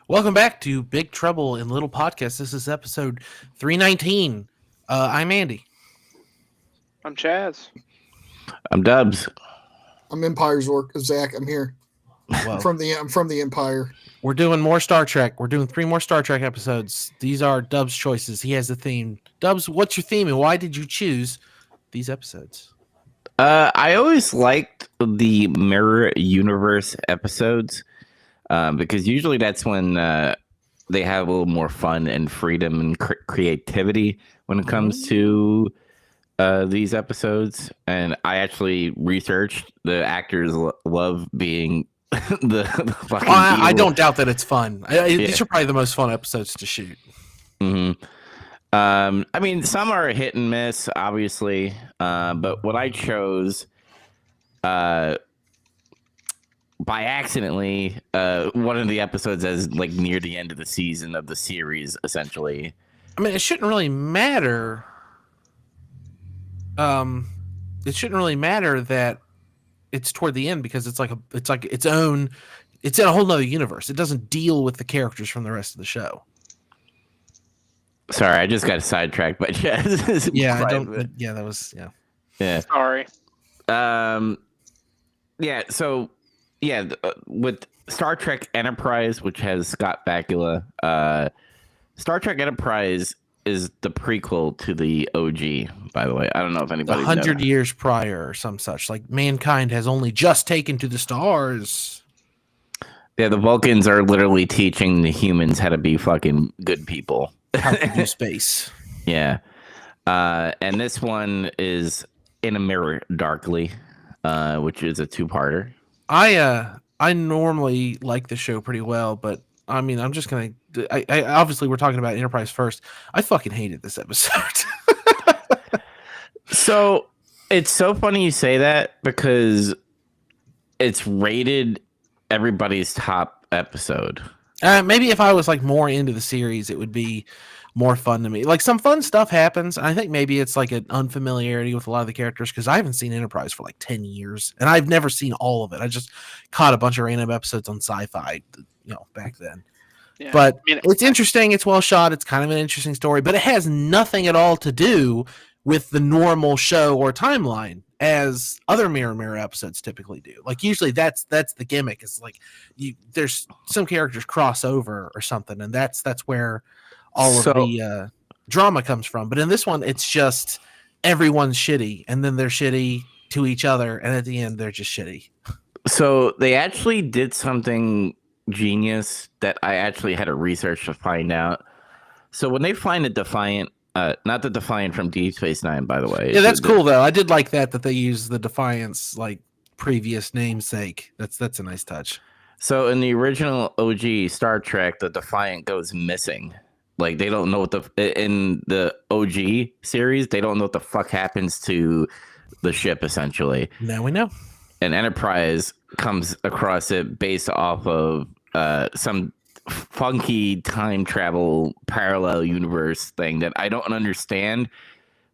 Welcome back to Big Trouble in Little Podcast. This is episode 319. I'm Andy. I'm Chaz. I'm Dubs. I'm Empire's work. Zach, I'm here. Well, I'm from the Empire. we're doing more Star Trek. We're doing 3 more Star Trek episodes. These are Dubs' choices. He has the theme. Dubs, what's your theme and why did you choose these episodes? I always liked the Mirror Universe episodes because usually that's when they have a little more fun and freedom and creativity when it comes to these episodes. And I actually researched the actors love being the fucking. I don't doubt that it's fun. These are probably the most fun episodes to shoot. Mm-hmm. I mean, some are hit and miss, obviously, but what I chose, by accidentally, one of the episodes as like near the end of the season of the series, essentially. I mean, it shouldn't really matter. It shouldn't really matter that it's toward the end because it's like its own. It's in a whole nother universe. It doesn't deal with the characters from the rest of the show. Sorry, I just got sidetracked, but yeah, I don't. Yeah, that was yeah. Sorry. Yeah. So yeah, with Star Trek Enterprise, which has Scott Bakula, Star Trek Enterprise is the prequel to the OG. By the way, I don't know if anybody 100 years prior or some such. Like mankind has only just taken to the stars. Yeah, the Vulcans are literally teaching the humans how to be fucking good people. How to do space. Yeah. And this one is In a Mirror Darkly, which is a two-parter. I normally like the show pretty well, but I mean, I'm just gonna. I obviously we're talking about Enterprise first. I fucking hated this episode. So it's so funny you say that because it's rated everybody's top episode. Maybe if I was like more into the series, it would be more fun to me. Like some fun stuff happens. I think maybe it's like an unfamiliarity with a lot of the characters because I haven't seen Enterprise for like 10 years and I've never seen all of it. I just caught a bunch of random episodes on Sci-Fi, back then. Yeah, but it's interesting. It's well shot. It's kind of an interesting story, but it has nothing at all to do with the normal show or timeline as other Mirror episodes typically do. Like usually that's the gimmick. It's like there's some characters cross over or something, and that's where all of the drama comes from. But in this one, it's just everyone's shitty, and then they're shitty to each other, and at the end, they're just shitty. So they actually did something genius that I actually had to research to find out. So when they find a Defiant, not the Defiant from Deep Space Nine, by the way. Yeah, that's cool though. I did like that they use the Defiant's like previous namesake. That's a nice touch. So in the original OG Star Trek, the Defiant goes missing. Like they don't know what in the OG series, they don't know what the fuck happens to the ship essentially. Now we know. And Enterprise comes across it based off of some funky time travel parallel universe thing that I don't understand,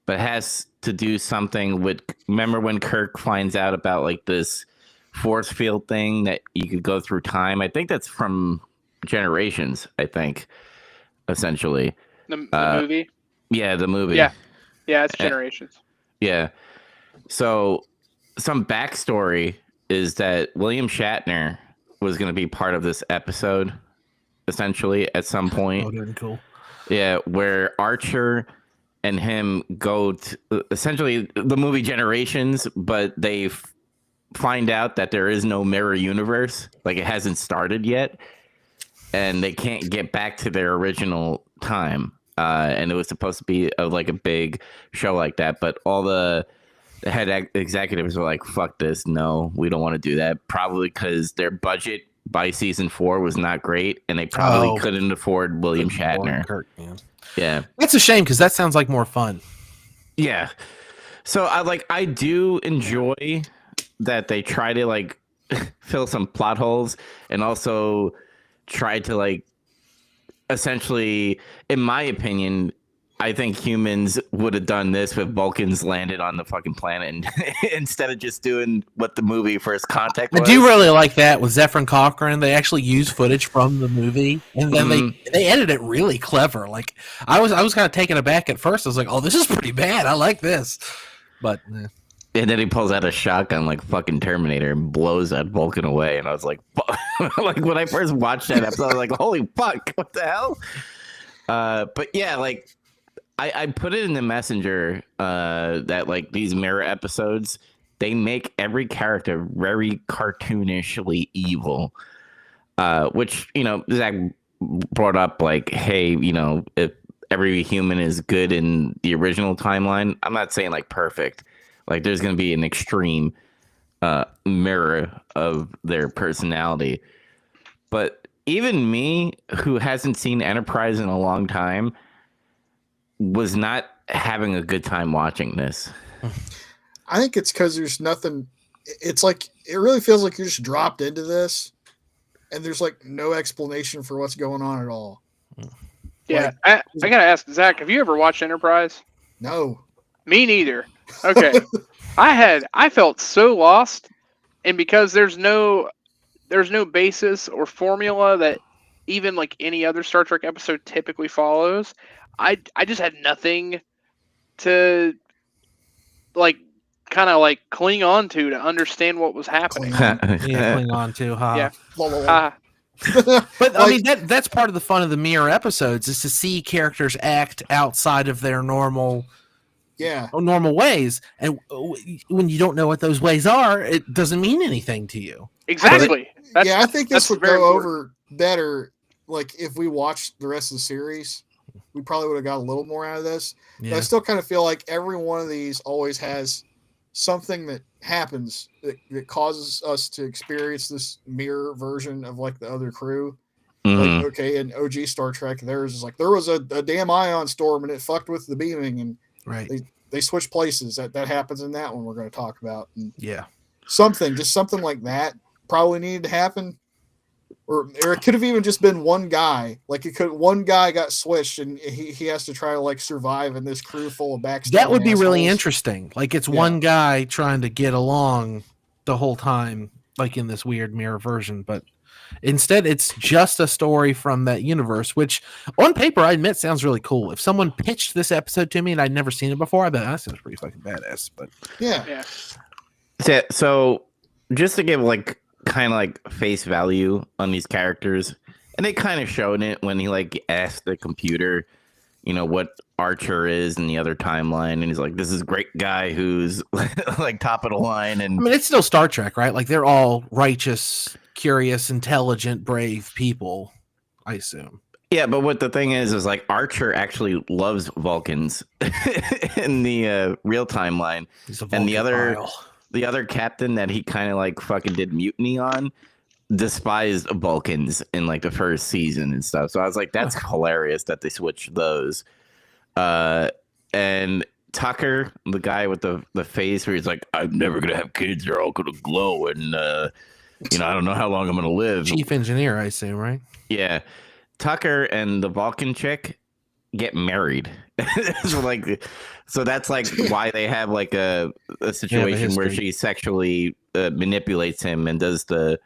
but has to do something with. Remember when Kirk finds out about like this force field thing that you could go through time? I think that's from Generations. I think essentially the movie. Yeah, the movie. Yeah, it's Generations. Yeah. So some backstory is that William Shatner was going to be part of this episode, essentially, at some point. Oh, very cool. Yeah, where Archer and him go to essentially the movie Generations, but they find out that there is no mirror universe, like it hasn't started yet, and they can't get back to their original time. And it was supposed to be like a big show like that, but all the head executives were like, fuck this, no, we don't want to do that, probably because their budget by season 4 was not great and they probably couldn't afford William Shatner. Kirk, man. Yeah, that's a shame because that sounds like more fun. Yeah, so I do enjoy that they try to like fill some plot holes and also try to like essentially, in my opinion, I think humans would have done this if Vulcans landed on the fucking planet and instead of just doing what the movie First Contact was. I do really like that with Zephyr Cochrane. They actually use footage from the movie, and then they edit it really clever. Like I was kind of taken aback at first. I was like, "Oh, this is pretty bad. I like this," but. And then he pulls out a shotgun like fucking Terminator and blows that Vulcan away. And I was like, like when I first watched that episode, I was like, holy fuck, what the hell? But yeah, like I put it in the messenger that like these mirror episodes, they make every character very cartoonishly evil. Which, you know, Zach brought up like, hey, you know, if every human is good in the original timeline, I'm not saying like perfect. Like there's going to be an extreme mirror of their personality. But even me, who hasn't seen Enterprise in a long time, was not having a good time watching this. I think it's because there's nothing. It's like, it really feels like you're just dropped into this and there's like no explanation for what's going on at all. Yeah, Like, I gotta ask Zach, have you ever watched Enterprise? no. Me neither. Okay. I felt so lost, and because there's no basis or formula that even like any other Star Trek episode typically follows, I just had nothing to like kind of like cling on to understand what was happening. Cling on to, huh? Yeah. Uh, But I mean that's part of the fun of the mirror episodes is to see characters act outside of their normal ways, and when you don't know what those ways are, it doesn't mean anything to you. Exactly. I think this would very go important. over better. Like if we watched the rest of the series, we probably would have got a little more out of this. Yeah. But I still kind of feel like every one of these always has something that happens that causes us to experience this mirror version of like the other crew. Mhm. Like, okay, in OG Star Trek, there was a damn ion storm and it fucked with the beaming, and Right. they switched places. That happens in that one we're going to talk about. And Yeah. something like that probably needed to happen. Or it could have even just been one guy. Like one guy got switched and he has to try to like survive in this crew full of backstabbing That would be really assholes. interesting. Like it's one guy trying to get along the whole time, like in this weird mirror version, but instead it's just a story from that universe, which on paper I admit sounds really cool. If someone pitched this episode to me and I'd never seen it before, I bet that sounds pretty fucking badass. But Yeah. So just to give like kind of like face value on these characters, and they kind of showed it when he like asked the computer, you know, what Archer is in the other timeline, and he's like, this is a great guy who's like top of the line. And I mean, it's still Star Trek, right? Like they're all righteous, curious, intelligent, brave people, I assume. yeah, but what the thing is like Archer actually loves Vulcans in the real timeline, He's a and Vulcan the other captain that he kind of like fucking did mutiny on despised Vulcans in like the first season and stuff. So I was like, that's hilarious that they switched those. And Tucker, the guy with the face where he's like, I'm never gonna have kids, they're all gonna glow, and you know, I don't know how long I'm gonna live. chief engineer, I assume, right? Yeah, Tucker and the Vulcan chick get married. so that's like why they have like a situation where she sexually manipulates him and does the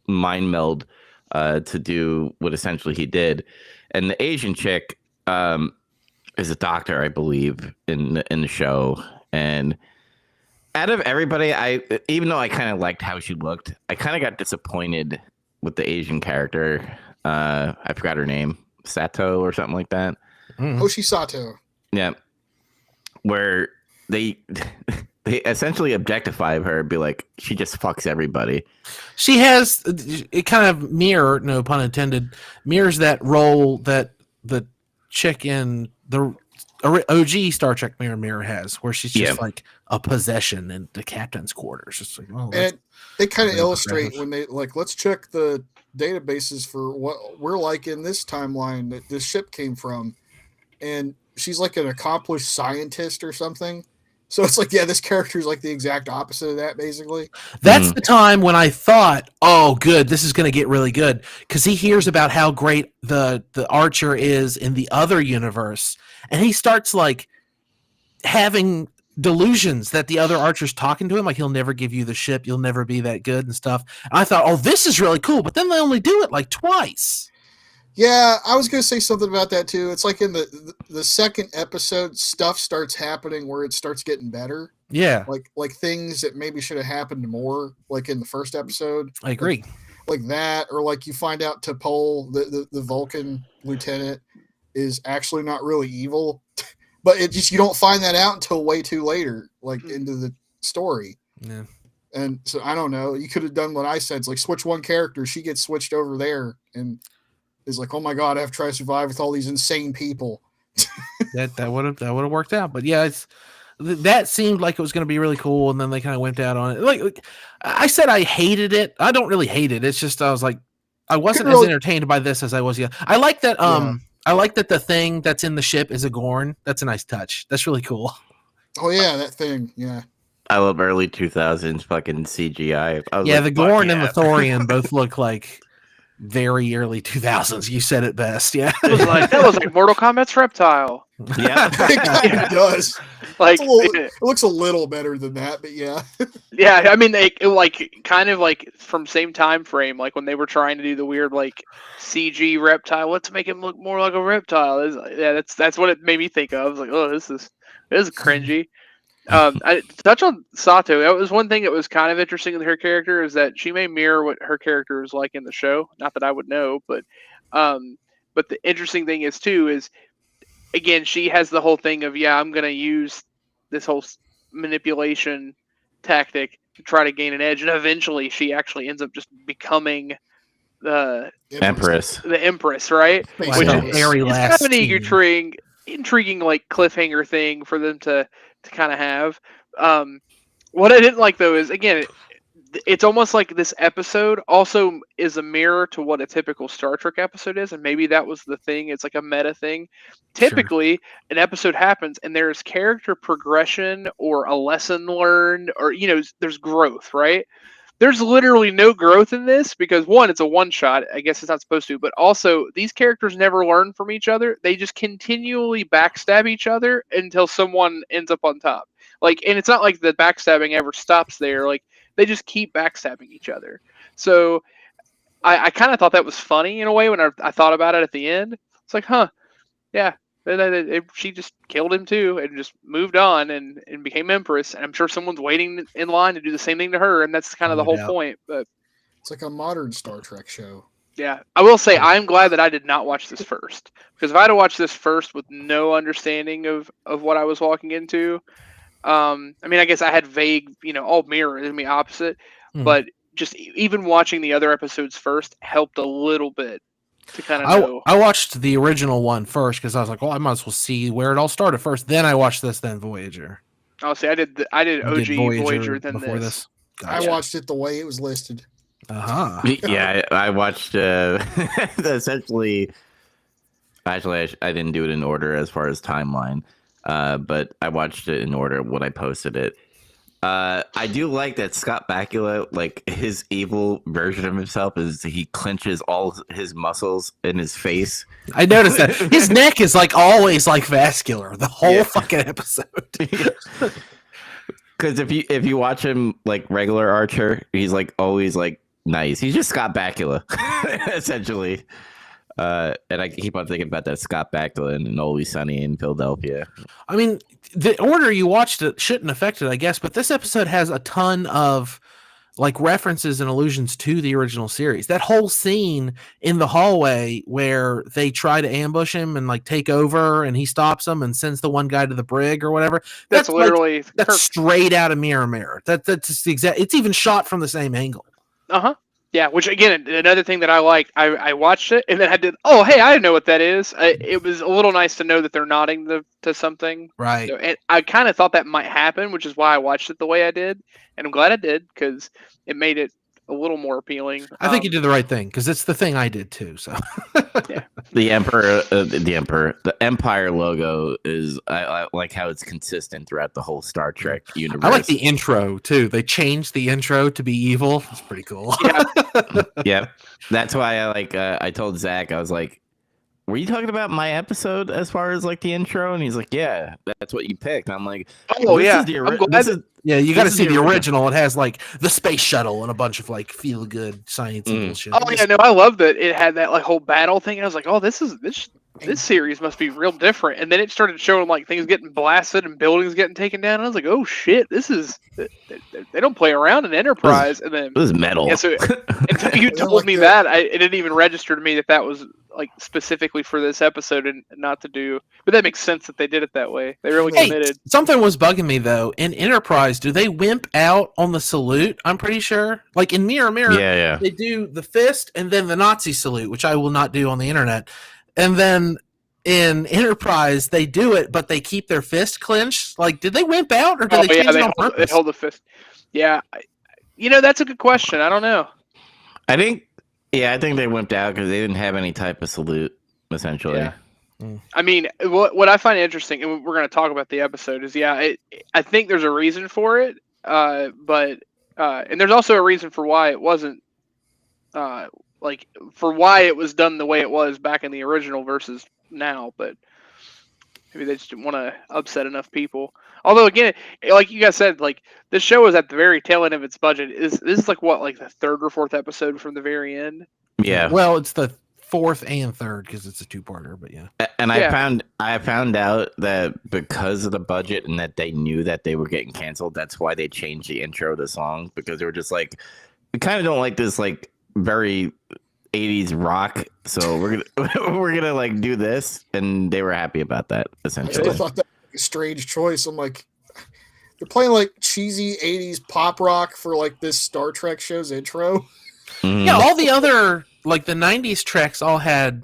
mind meld to do what essentially he did. And the Asian chick is a doctor, I believe, in the show. And out of everybody, even though I kind of liked how she looked, I kind of got disappointed with the Asian character. I forgot her name, Sato or something like that. Hoshi Sato. Yeah, where they essentially objectify her, be like, she just fucks everybody. She has it kind of no pun intended, mirrors that role that the chick in the OG Star Trek mirror has, where she's just like a possession in the captain's quarters. Just like, oh, and they kind of illustrate when they like, let's check the databases for what we're like in this timeline that this ship came from. And she's like an accomplished scientist or something. So it's like, yeah, this character is like the exact opposite of that, basically. That's the time when I thought, oh, good, this is going to get really good. Because he hears about how great the Archer is in the other universe. and he starts like having delusions that the other archer's talking to him, like he'll never give you the ship, you'll never be that good and stuff. And I thought, oh, this is really cool, but then they only do it like twice. Yeah, I was going to say something about that too. It's like in the second episode, stuff starts happening where it starts getting better. Yeah, like things that maybe should have happened more, like in the first episode. I agree. Like that, or like you find out T'Pol, the Vulcan lieutenant, is actually not really evil, but it just you don't find that out until way too later, like into the story. Yeah. And so I don't know. You could have done what I said. It's like switch one character, she gets switched over there, and is like, oh my god, I have to try to survive with all these insane people. that would have worked out. But yeah, that seemed like it was going to be really cool, and then they kind of went out on it. Like I said, I hated it. I don't really hate it. It's just I was like, I wasn't as entertained by this as I was. Yeah, I like that. I like that the thing that's in the ship is a Gorn. That's a nice touch. That's really cool. Oh yeah, that thing. Yeah. I love early 2000s fucking CGI. Yeah, like, the Gorn and the Thorian both look like very early 2000s. You said it best. Yeah, that was like Mortal Kombat's reptile. Yeah, it kind of does. Like it looks a little better than that, but yeah. Yeah, I mean, they like kind of like from same time frame, like when they were trying to do the weird like CG reptile. Let's make him look more like a reptile. Yeah, that's what it made me think of. I was like, oh, this is cringy. I touch on Sato. That was one thing that was kind of interesting with her character, is that she may mirror what her character is like in the show. Not that I would know, but the interesting thing is again, she has the whole thing of, yeah, I'm going to use this whole manipulation tactic to try to gain an edge, and eventually she actually ends up just becoming the Empress. The Empress, right? Wow. Which is kind of an intriguing like cliffhanger thing for them to kind of have. What I didn't like though is, again, it's almost like this episode also is a mirror to what a typical Star Trek episode is, and maybe that was the thing. It's like a meta thing. Typically, an episode happens and there's character progression or a lesson learned, or there's growth, right? There's literally no growth in this because, one, it's a one-shot. I guess it's not supposed to, but also these characters never learn from each other. They just continually backstab each other until someone ends up on top. Like, and it's not like the backstabbing ever stops there. Like, they just keep backstabbing each other. So I kind of thought that was funny in a way when I thought about it at the end. It's like, huh, yeah. She just killed him too and just moved on and became Empress. And I'm sure someone's waiting in line to do the same thing to her. And that's kind of the whole point. But it's like a modern Star Trek show. Yeah. I will say I'm glad that I did not watch this first. Because if I had watched this first with no understanding of what I was walking into, I mean, I guess I had vague, all mirror, opposite. But just even watching the other episodes first helped a little bit. To kind of know. I watched the original one first because I was like, well, I might as well see where it all started first. Then I watched this, then Voyager. Oh, see, I did OG Voyager then before this. Gotcha. I watched it the way it was listed. Yeah, I watched essentially. Actually, I didn't do it in order as far as timeline, but I watched it in order when I posted it. I do like that Scott Bakula, like his evil version of himself, is he clenches all his muscles in his face. I noticed that his neck is like always like vascular the whole fucking episode. Because if you watch him like regular Archer, he's like always like nice. He's just Scott Bakula, essentially. And I keep on thinking about that Scott Bakula and Always Sunny in Philadelphia. I mean, the order you watched it shouldn't affect it, I guess, but this episode has a ton of like references and allusions to the original series. That whole scene in the hallway where they try to ambush him and like take over, and he stops them and sends the one guy to the brig or whatever. That's literally like, that's straight out of Mirror. That's the exact. It's even shot from the same angle. Yeah, which again, another thing that I liked, I watched it and then I did, oh, hey, I didn't know what that is. It was a little nice to know that they're nodding to something. Right. So, and I kind of thought that might happen, which is why I watched it the way I did. And I'm glad I did because it made it a little more appealing. I think you did the right thing because it's the thing I did too. So yeah. The Empire logo is I like how it's consistent throughout the whole Star Trek universe. I like the intro too. They changed the intro to be evil. It's pretty cool. Yeah. Yeah, that's why I told Zach, I was like, were you talking about my episode as far as like the intro? And he's like, yeah, that's what you picked. And I'm like, Oh this yeah, is the I'm glad that- Yeah, you got to This is see the the original. original. It has like the space shuttle and a bunch of like feel good science bullshit. Oh yeah, no, I love that it had that like whole battle thing. I was like, oh, this series must be real different. And then it started showing like things getting blasted and buildings getting taken down. And I was like, oh shit, they don't play around in Enterprise. And then this is metal. yeah, so until you told like me that. it didn't even register to me that was like specifically for this episode and not to do. But that makes sense that they did it that way. They really Hey, committed. something was bugging me though. In Enterprise, do they wimp out on the salute? I'm pretty sure. Like in Mirror, Yeah. they do the fist and then the Nazi salute, which I will not do on the internet. And then in Enterprise, they do it, but they keep their fist clenched. Like, did they wimp out or did they change it on they purpose? hold the fist. Yeah, that's a good question. I don't know. I think they wimped out because they didn't have any type of salute, essentially. Yeah. I mean, what I find interesting, and we're going to talk about the episode, is I think there's a reason for it, but and there's also a reason for why it wasn't, for why it was done the way it was back in the original versus now. But maybe they just didn't want to upset enough people. Although again, like you guys said, like this show was at the very tail end of its budget. This is like the third or fourth episode from the very end. Yeah. Well, it's the fourth and third because it's a two-parter, but yeah. And I found out that because of the budget and that they knew that they were getting canceled, that's why they changed the intro to the song, because they were just like, we kind of don't like this like very 80s rock, so we're gonna like do this, and they were happy about that I essentially. still thought that was a strange choice. I'm like, they're playing like cheesy 80s pop rock for like this Star Trek show's intro. Mhm. Yeah, all the other like the '90s tracks all had,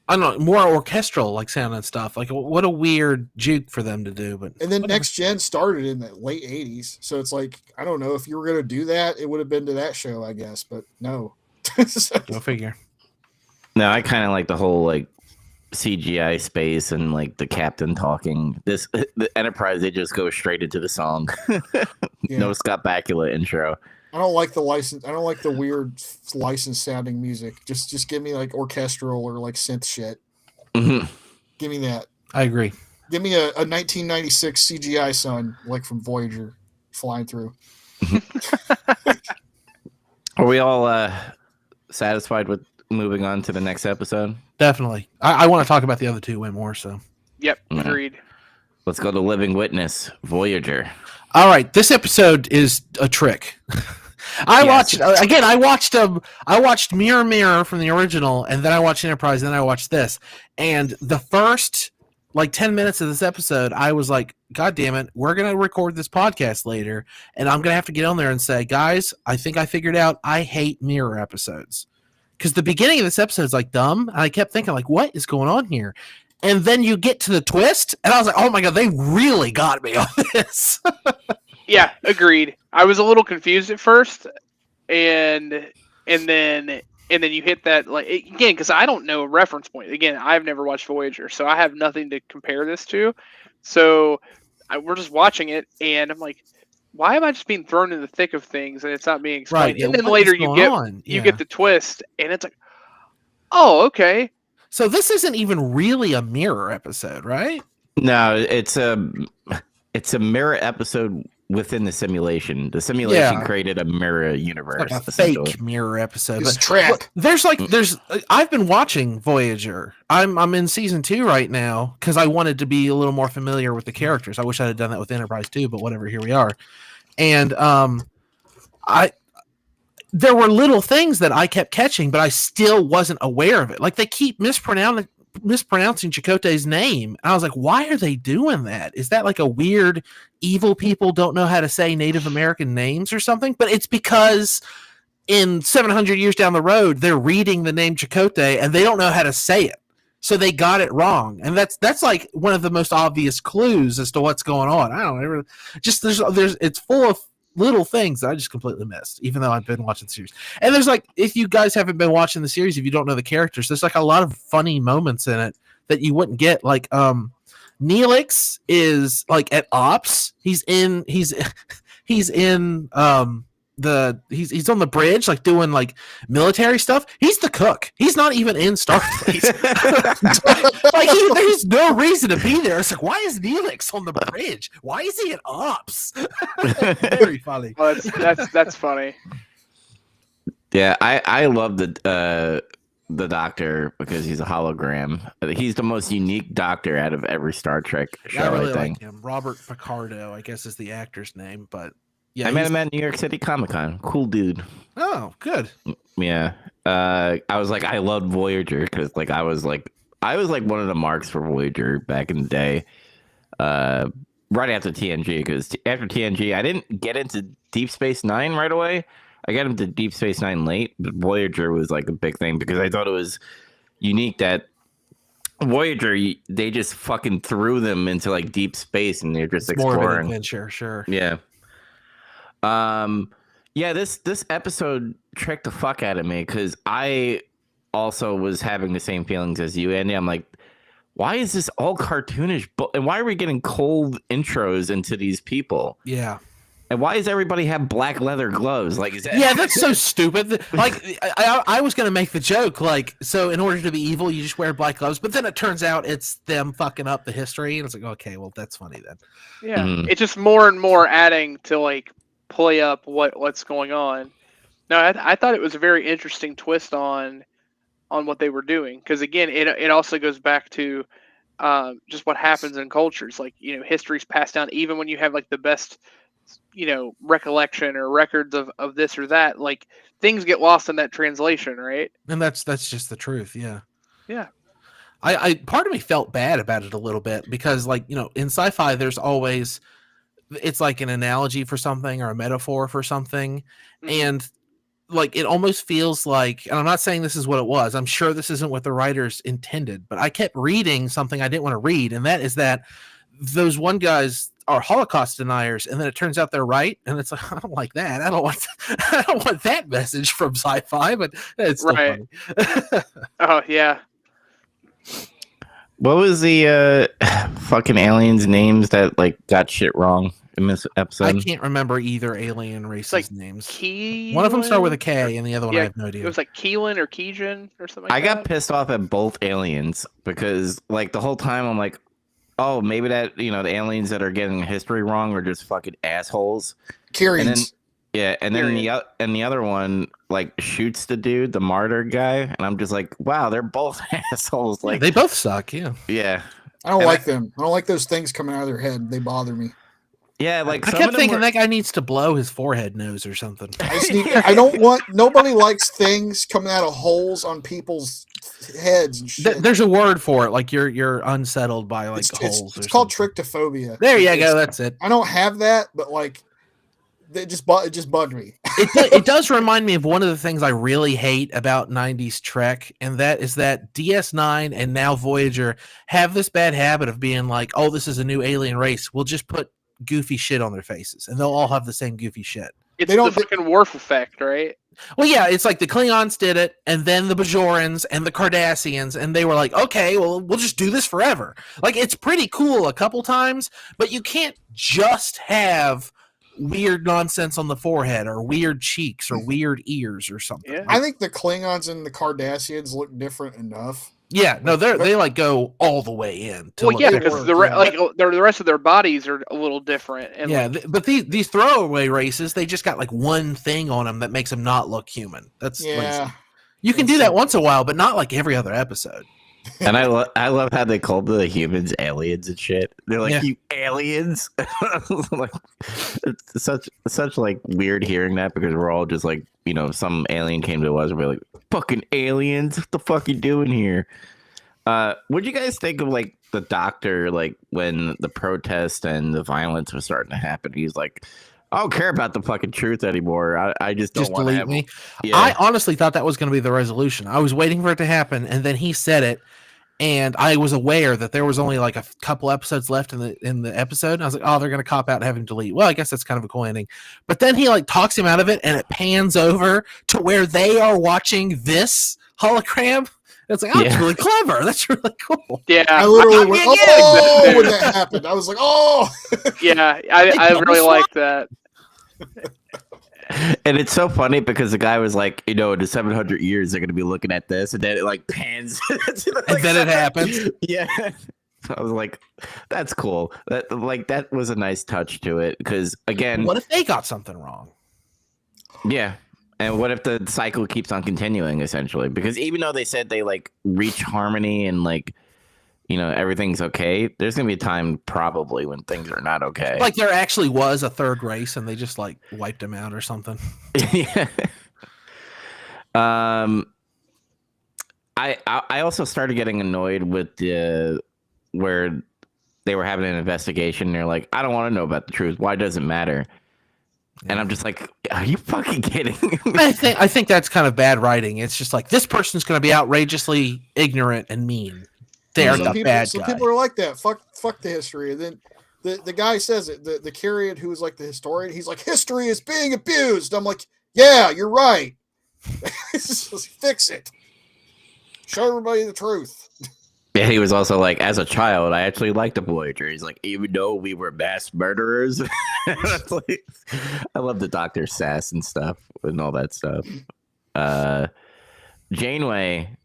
I don't know, more orchestral like sound and stuff. Like, what a weird juke for them to do. But And then whatever. Next Gen started in the late 80s, so it's like, I don't know, if you were gonna do that, it would have been to that show, I guess, but no. Go figure. No, I kind of like the whole like CGI space and like the captain talking. The Enterprise, they just go straight into the song. Yeah. No Scott Bakula intro. I don't like the license. I don't like the weird license sounding music. Just give me like orchestral or like synth shit. Mhm. Give me that. I agree. Give me a 1996 CGI sun like from Voyager flying through. Are we all satisfied with moving on to the next episode? Definitely. I want to talk about the other two way more. So, Yep, Yeah. agreed. Let's go to Living Witness, Voyager. all right, this episode is a trick. I watched Mirror Mirror from the original, and then I watched Enterprise, and then I watched this. And the first like 10 minutes of this episode, I was like, God damn it, we're gonna record this podcast later, and I'm gonna have to get on there and say, guys, I think I figured out I hate mirror episodes. Because the beginning of this episode is like dumb, and I kept thinking, like, what is going on here? And then you get to the twist, and I was like, oh my god, they really got me on this. Yeah, agreed. I was a little confused at first, and then you hit that like again because I don't know a reference point. Again, I've never watched Voyager, so I have nothing to compare this to. So we're just watching it, and I'm like, why am I just being thrown in the thick of things and it's not being explained? Right, yeah, and then what later is you going get on? you Yeah. get the twist, and it's like, oh, okay. So this isn't even really a mirror episode, right? No, it's a mirror episode within the simulation. The simulation Yeah. created a mirror universe. Like a essentially. fake mirror episode. It's a But trap. there's I've been watching Voyager. I'm in season 2 right now because I wanted to be a little more familiar with the characters. I wish I had done that with Enterprise too, but whatever, here we are. And there were little things that I kept catching, but I still wasn't aware of it. Like they keep mispronouncing Chakotay's name. And I was like, why are they doing that? Is that like a weird evil people don't know how to say Native American names or something? But it's because in 700 years down the road, they're reading the name Chakotay and they don't know how to say it. So they got it wrong. And that's like one of the most obvious clues as to what's going on. I don't know. Just there's it's full of little things that I just completely missed, even though I've been watching the series. And there's like, if you guys haven't been watching the series, if you don't know the characters, there's like a lot of funny moments in it that you wouldn't get. Like Neelix is like at Ops. He's in he's on the bridge like doing like military stuff. He's the cook. He's not even in Starfleet. Like there's no reason to be there. It's like, why is Neelix on the bridge? Why is he in ops? Very funny. Well, that's funny. Yeah, I love the Doctor because he's a hologram. He's the most unique Doctor out of every Star Trek show. I really think. like him. Robert Picardo, I guess, is the actor's name, but yeah, I met him at New York City Comic Con. Cool dude. Oh, good. Yeah. I was like, I loved Voyager because like I was like one of the marks for Voyager back in the day. Right after TNG, because after TNG, I didn't get into Deep Space Nine right away. I got into Deep Space Nine late, but Voyager was like a big thing because I thought it was unique that Voyager, they just fucking threw them into like deep space and they're just exploring. More of an adventure, sure. Yeah. Yeah, this episode tricked the fuck out of me because I also was having the same feelings as you, Andy. I'm like, why is this all cartoonish? And why are we getting cold intros into these people? Yeah. And why does everybody have black leather gloves? Like, is that? Yeah, that's so stupid. Like, I was gonna make the joke, like, so in order to be evil, you just wear black gloves. But then it turns out it's them fucking up the history, and it's like, okay, well, that's funny then. Yeah, It's just more and more adding to like play up what's going on. No, I thought it was a very interesting twist on what they were doing, because again, it also goes back to just what happens in cultures. Like, history's passed down even when you have like the best recollection or records of this or that, like things get lost in that translation, right? And that's just the truth. Yeah. I part of me felt bad about it a little bit because, like, in sci-fi there's always, it's like an analogy for something or a metaphor for something. And like it almost feels like, and I'm not saying this is what it was, I'm sure this isn't what the writers intended, but I kept reading something I didn't want to read, and that is that those one guys are Holocaust deniers, and then it turns out they're right, and it's like, I don't like that. I don't want that message from sci-fi, but it's still right. funny. Oh yeah. What was the fucking aliens' names that like got shit wrong in this episode? I can't remember either alien race's names. Keelan? One of them started with a K, and the other one I have no idea. It was like Keelan or Keegan or something. I got pissed off at both aliens because like the whole time I'm like, oh, maybe that, the aliens that are getting history wrong are just fucking assholes. Kyrians. And then the other one like shoots the dude, the martyr guy, and I'm just like, wow, they're both assholes. Like, they both suck. Yeah. I don't like them. I don't like those things coming out of their head. They bother me. Yeah, like I kept thinking that guy needs to blow his forehead nose or something. I don't want. Nobody likes things coming out of holes on people's heads and shit. There's a word for it, like you're unsettled by like holes. It's called trichtophobia. There you go. That's it. I don't have that, but like, it just bugged me. It does remind me of one of the things I really hate about 90s Trek, and that is that DS9 and now Voyager have this bad habit of being like, oh, this is a new alien race. We'll just put goofy shit on their faces, and they'll all have the same goofy shit. It's the fucking Worf effect, right? Well, yeah, it's like the Klingons did it, and then the Bajorans and the Cardassians, and they were like, okay, well, we'll just do this forever. Like, it's pretty cool a couple times, but you can't just have weird nonsense on the forehead or weird cheeks or weird ears or something. Yeah. I think the Klingons and the Cardassians look different enough. Yeah, no, they like go all the way in. Well, yeah, because the rest of their bodies are a little different. And yeah, but these throwaway races, they just got like one thing on them that makes them not look human. That's lazy. You can do that once in a while, but not like every other episode. And I love how they called the humans aliens and shit. They're like, you aliens. Like, it's such like weird hearing that because we're all just like, some alien came to us and we're like, fucking aliens, what the fuck you doing here? What'd you guys think of like the Doctor, like when the protest and the violence was starting to happen? He's like, I don't care about the fucking truth anymore. I just don't want to have me. Yeah. I honestly thought that was going to be the resolution. I was waiting for it to happen, and then he said it, and I was aware that there was only like a couple episodes left in the episode. And I was like, oh, they're going to cop out and have him delete. Well, I guess that's kind of a cool ending. But then he like talks him out of it, and it pans over to where they are watching this hologram. It's like, that's really clever. That's really cool. Yeah, I literally went, oh, when that happened. I was like, oh. Yeah, I really like that. And it's so funny because the guy was like, in the 700 years they're gonna be looking at this, and then it like pans, And then it happens. Yeah. So I was like, that's cool. That was a nice touch to it because again, What if they got something wrong? yeah. And what if the cycle keeps on continuing essentially? Because even though they said they like reach harmony and like everything's okay, there's gonna be a time probably when things are not okay. Like there actually was a third race and they just like wiped them out or something. Yeah. I also started getting annoyed with where they were having an investigation. And they're like, I don't want to know about the truth. Why does it matter? And I'm just like, are you fucking kidding? I think that's kind of bad writing. It's just like this person's going to be outrageously ignorant and mean. They are the bad guy. People are like that. Fuck the history. And then the guy says it. The Carrion who is like the historian. He's like, history is being abused. I'm like, yeah, you're right. Just fix it. Show everybody the truth. Yeah, he was also like, as a child, I actually liked the Voyager. He's like, even though we were mass murderers. Like, I love the Doctor sass and stuff and all that stuff. Janeway,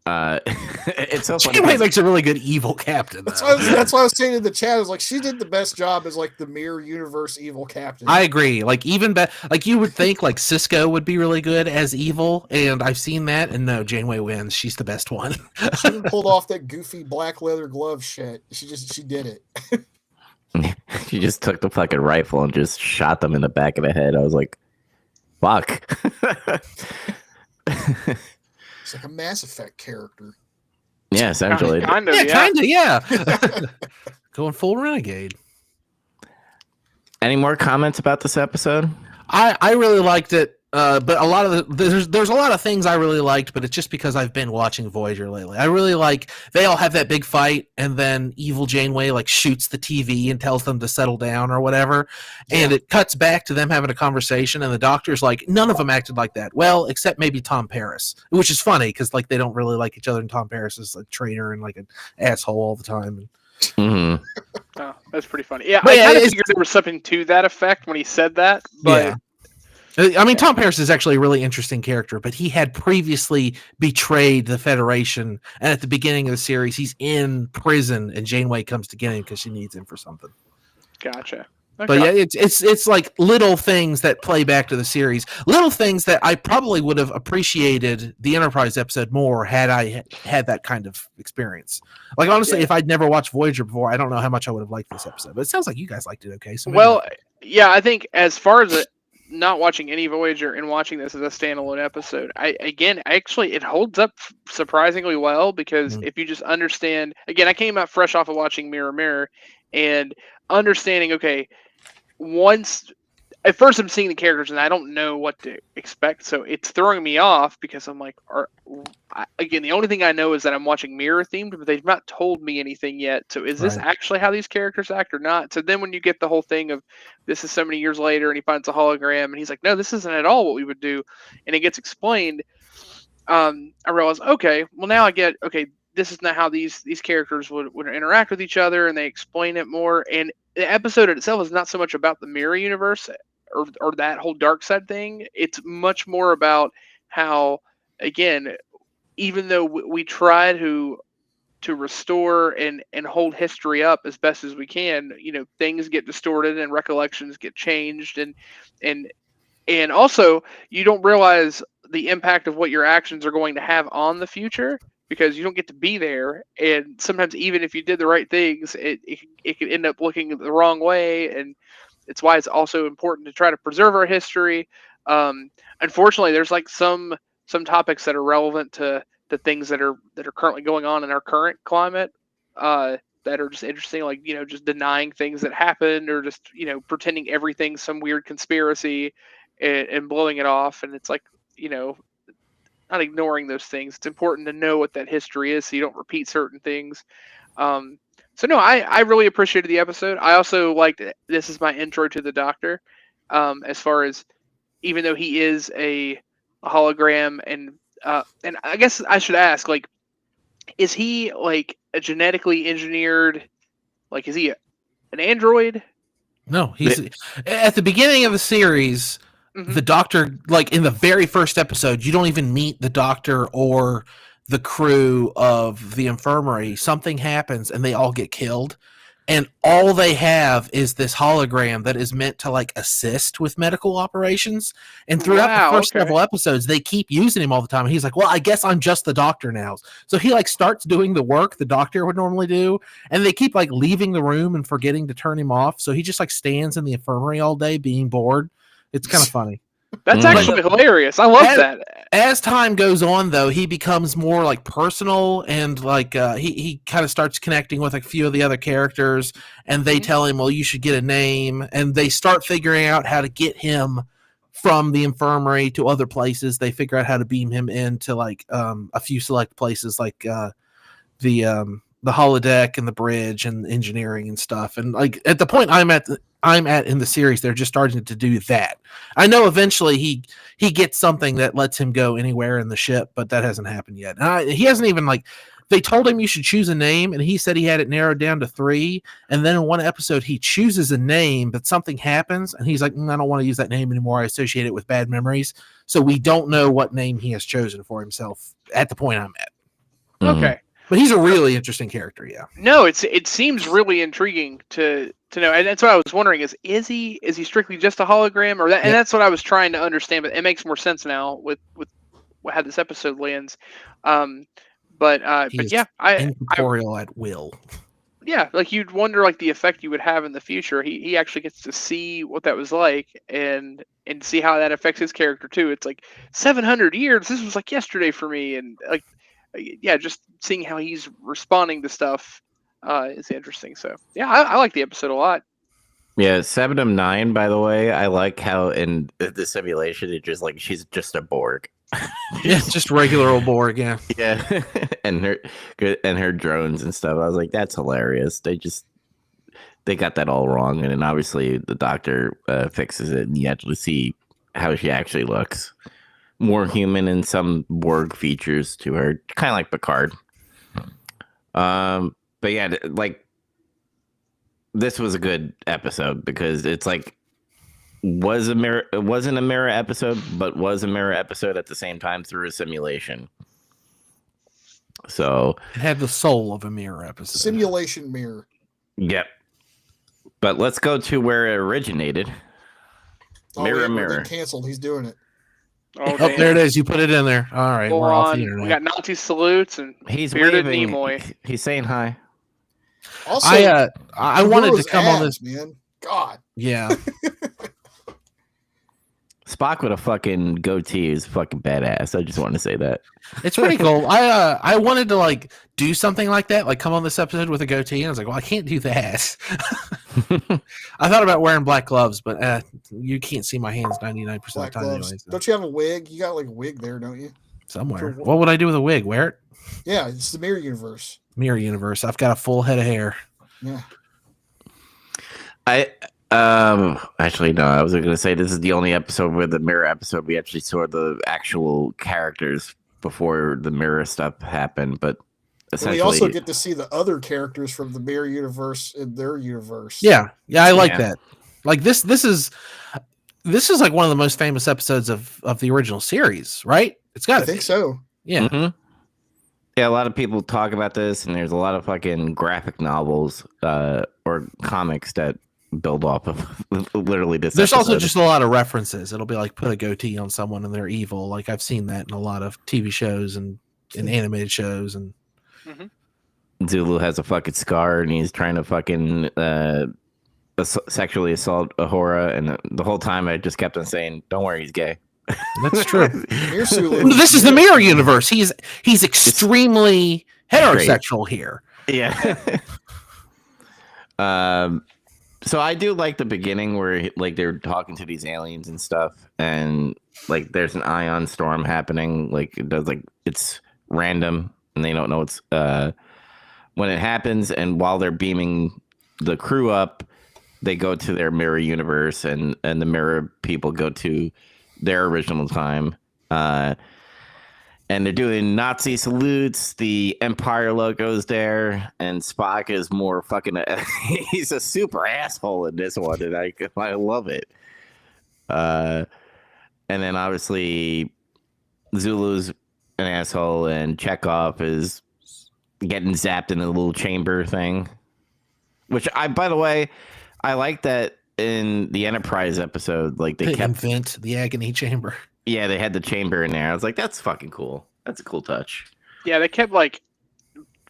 it's so funny. Janeway makes a really good evil captain. That's what I was saying in the chat. I was like, she did the best job as like the mirror universe evil captain. I agree. Like even like you would think like Cisco would be really good as evil, and I've seen that, and no, Janeway wins. She's the best one. She even pulled off that goofy black leather glove shit. She did it. She just took the fucking rifle and just shot them in the back of the head. I was like, fuck. It's like a Mass Effect character. Yeah, essentially. Kind of, yeah. Going full renegade. Any more comments about this episode? I really liked it, but a lot of there's a lot of things I really liked, but it's just because I've been watching Voyager lately. I really like they all have that big fight, and then evil Janeway like shoots the TV and tells them to settle down or whatever, and it cuts back to them having a conversation, and the Doctor's like, none of them acted like that. Well, except maybe Tom Paris, which is funny because like they don't really like each other, and Tom Paris is a traitor and like an asshole all the time. Mm-hmm. Oh, that's pretty funny. Yeah, But I kind of figured there was something to that effect when he said that. But I mean, Tom Paris is actually a really interesting character, but he had previously betrayed the Federation, and at the beginning of the series, he's in prison, and Janeway comes to get him because she needs him for something. Gotcha. Okay. But yeah, it's like little things that play back to the series, little things that I probably would have appreciated the Enterprise episode more had I had that kind of experience. Like honestly, if I'd never watched Voyager before, I don't know how much I would have liked this episode. But it sounds like you guys liked it okay. So yeah, I think as far as not watching any Voyager and watching this as a standalone episode, actually it holds up surprisingly well because if you just understand, again, I came out fresh off of watching Mirror Mirror and understanding, okay, at first I'm seeing the characters and I don't know what to expect, so it's throwing me off because I'm like, again, the only thing I know is that I'm watching Mirror themed, but they've not told me anything yet. So is this actually how these characters act or not? So then when you get the whole thing of this is so many years later and he finds a hologram and he's like, no, this isn't at all what we would do, and it gets explained, I realize, okay, well now I get, okay, this is not how these characters would interact with each other, and they explain it more. And the episode itself is not so much about the mirror universe or that whole dark side thing. It's much more about how, again, even though we try to restore and hold history up as best as we can, things get distorted and recollections get changed, and also you don't realize the impact of what your actions are going to have on the future, because you don't get to be there, and sometimes even if you did the right things, it could end up looking the wrong way, and it's why it's also important to try to preserve our history. Unfortunately, there's like some topics that are relevant to the things that are currently going on in our current climate that are just interesting, like just denying things that happened, or just pretending everything's some weird conspiracy and blowing it off, and it's like not ignoring those things. It's important to know what that history is so you don't repeat certain things. So no, I really appreciated the episode. I also liked it. This is my intro to the Doctor, as far as, even though he is a hologram, and I guess I should ask, like, is he like a genetically engineered, like, is he an android? No, he's at the beginning of the series. the Doctor, like in the very first episode, you don't even meet the Doctor or the crew of the infirmary. Something happens and they all get killed. And all they have is this hologram that is meant to like assist with medical operations. And throughout the first several episodes, they keep using him all the time. And he's like, well, I guess I'm just the Doctor now. So he like starts doing the work the Doctor would normally do. And they keep like leaving the room and forgetting to turn him off. So he just like stands in the infirmary all day being bored. It's kind of funny. That's actually hilarious. I love that. As time goes on, though, he becomes more like personal, and like he kind of starts connecting with a few of the other characters, and they tell him, well, you should get a name, and they start figuring out how to get him from the infirmary to other places. They figure out how to beam him into like a few select places, like the holodeck and the bridge and engineering and stuff. And like at the point I'm at in the series, they're just starting to do that. I know eventually he gets something that lets him go anywhere in the ship, but that hasn't happened yet. He hasn't even like, they told him you should choose a name, and he said he had it narrowed down to 3. And then in one episode, he chooses a name, but something happens, and he's like, I don't want to use that name anymore. I associate it with bad memories. So we don't know what name he has chosen for himself at the point I'm at. Okay. But he's a really interesting character, yeah. No, it seems really intriguing to know, and that's what I was wondering: is he strictly just a hologram, or that? And that's what I was trying to understand. But it makes more sense now with how this episode lands. But yeah, incorporeal at will. Yeah, like you'd wonder like the effect you would have in the future. He actually gets to see what that was like and see how that affects his character too. It's like 700 years. This was like yesterday for me, and like. Yeah, just seeing how he's responding to stuff is interesting. So yeah, I like the episode a lot. Yeah, 7/9, by the way. I like how in the simulation it just like she's just a Borg. Yeah, just regular old Borg. Yeah, yeah, and her drones and stuff. I was like, that's hilarious. They got that all wrong, and then obviously the Doctor fixes it, and you actually see how she actually looks. More human and some Borg features to her, kind of like Picard. But yeah, like this was a good episode because it's like it wasn't a mirror episode, but was a mirror episode at the same time through a simulation. So it had the soul of a mirror episode. Simulation mirror. Yep. But let's go to where it originated. Mirror. Canceled. He's doing it. Oh, there it is. You put it in there. All right. We're off the internet. We got Nazi salutes and he's bearded waving. Nimoy. He's saying hi. Also, I wanted to come on this, man. God. Yeah. Spock with a fucking goatee is fucking badass. I just want to say that. It's pretty cool. I wanted to like do something like that, like come on this episode with a goatee, and I was like, well, I can't do that. I thought about wearing black gloves, but you can't see my hands 99% of the time anyway. So. Don't you have a wig? You got like a wig there, don't you? Somewhere. What would I do with a wig? Wear it? Yeah, it's the mirror universe. Mirror universe. I've got a full head of hair. Yeah. Actually no, I was gonna say this is the only episode where the mirror episode we actually saw the actual characters before the mirror stuff happened, but essentially we also get to see the other characters from the mirror universe in their universe. Yeah, I like that. Like this is like one of the most famous episodes of the original series, right? It's got to be. I think so. Yeah. Mm-hmm. Yeah, a lot of people talk about this, and there's a lot of fucking graphic novels or comics that build off of literally this. There's episode. also just a lot of references. It'll be like put a goatee on someone and they're evil. Like I've seen that in a lot of TV shows and in animated shows. And Zulu has a fucking scar and he's trying to fucking sexually assault Ahura, and the whole time I just kept on saying, "Don't worry, he's gay." That's true. This is the mirror universe. He's extremely heterosexual here. Yeah. So I do like the beginning where like they're talking to these aliens and stuff, and like there's an ion storm happening. Like it does, like it's random and they don't know it's when it happens. And while they're beaming the crew up, they go to their mirror universe, and the mirror people go to their original time. And they're doing Nazi salutes. The Empire logo's there, and Spock is more fucking. He's a super asshole in this one, and I love it. and then obviously Zulu's an asshole, and Chekhov is getting zapped in the little chamber thing. Which by the way, I like that in the Enterprise episode, like they kept invent the agony chamber. Yeah, they had the chamber in there. I was like, that's fucking cool. That's a cool touch. Yeah, they kept like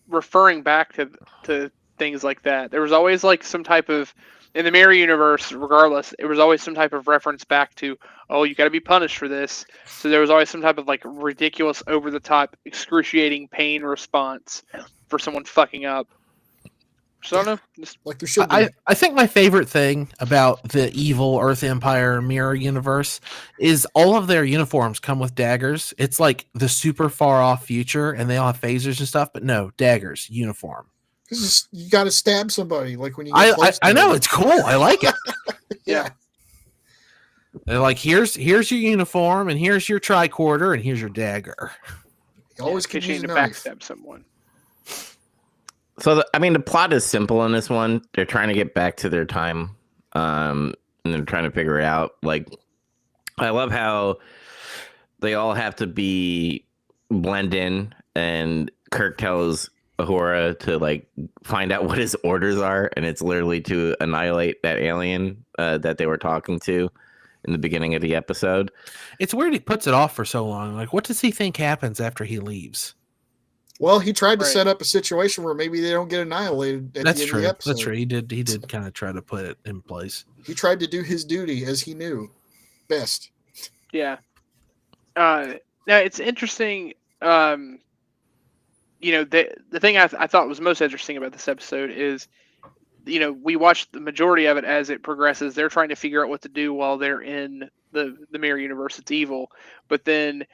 referring back to things like that. There was always like some type of, in the mirror universe, regardless, it was always some type of reference back to, oh, you got to be punished for this. So there was always some type of like ridiculous, over the top, excruciating pain response for someone fucking up. So I don't know. Just, like there should be. I think my favorite thing about the evil Earth Empire mirror universe is all of their uniforms come with daggers. It's like the super far off future, and they all have phasers and stuff, but no, daggers, uniform. You got to stab somebody, like when you. I know, it's cool. I like it. yeah. They're like, here's your uniform, and here's your tricorder, and here's your dagger. You always can use to a knife. backstab someone. So, the plot is simple in this one. They're trying to get back to their time, and they're trying to figure it out. Like, I love how they all have to blend in, and Kirk tells Uhura to, like, find out what his orders are, and it's literally to annihilate that alien that they were talking to in the beginning of the episode. It's weird he puts it off for so long. Like, what does he think happens after he leaves? Well, he tried to set up a situation where maybe they don't get annihilated at the end of the episode. That's true. He did kind of try to put it in place. He tried to do his duty as he knew best. Yeah. Now it's interesting. The thing I thought was most interesting about this episode is, we watched the majority of it as it progresses. They're trying to figure out what to do while they're in the mirror universe. It's evil, but then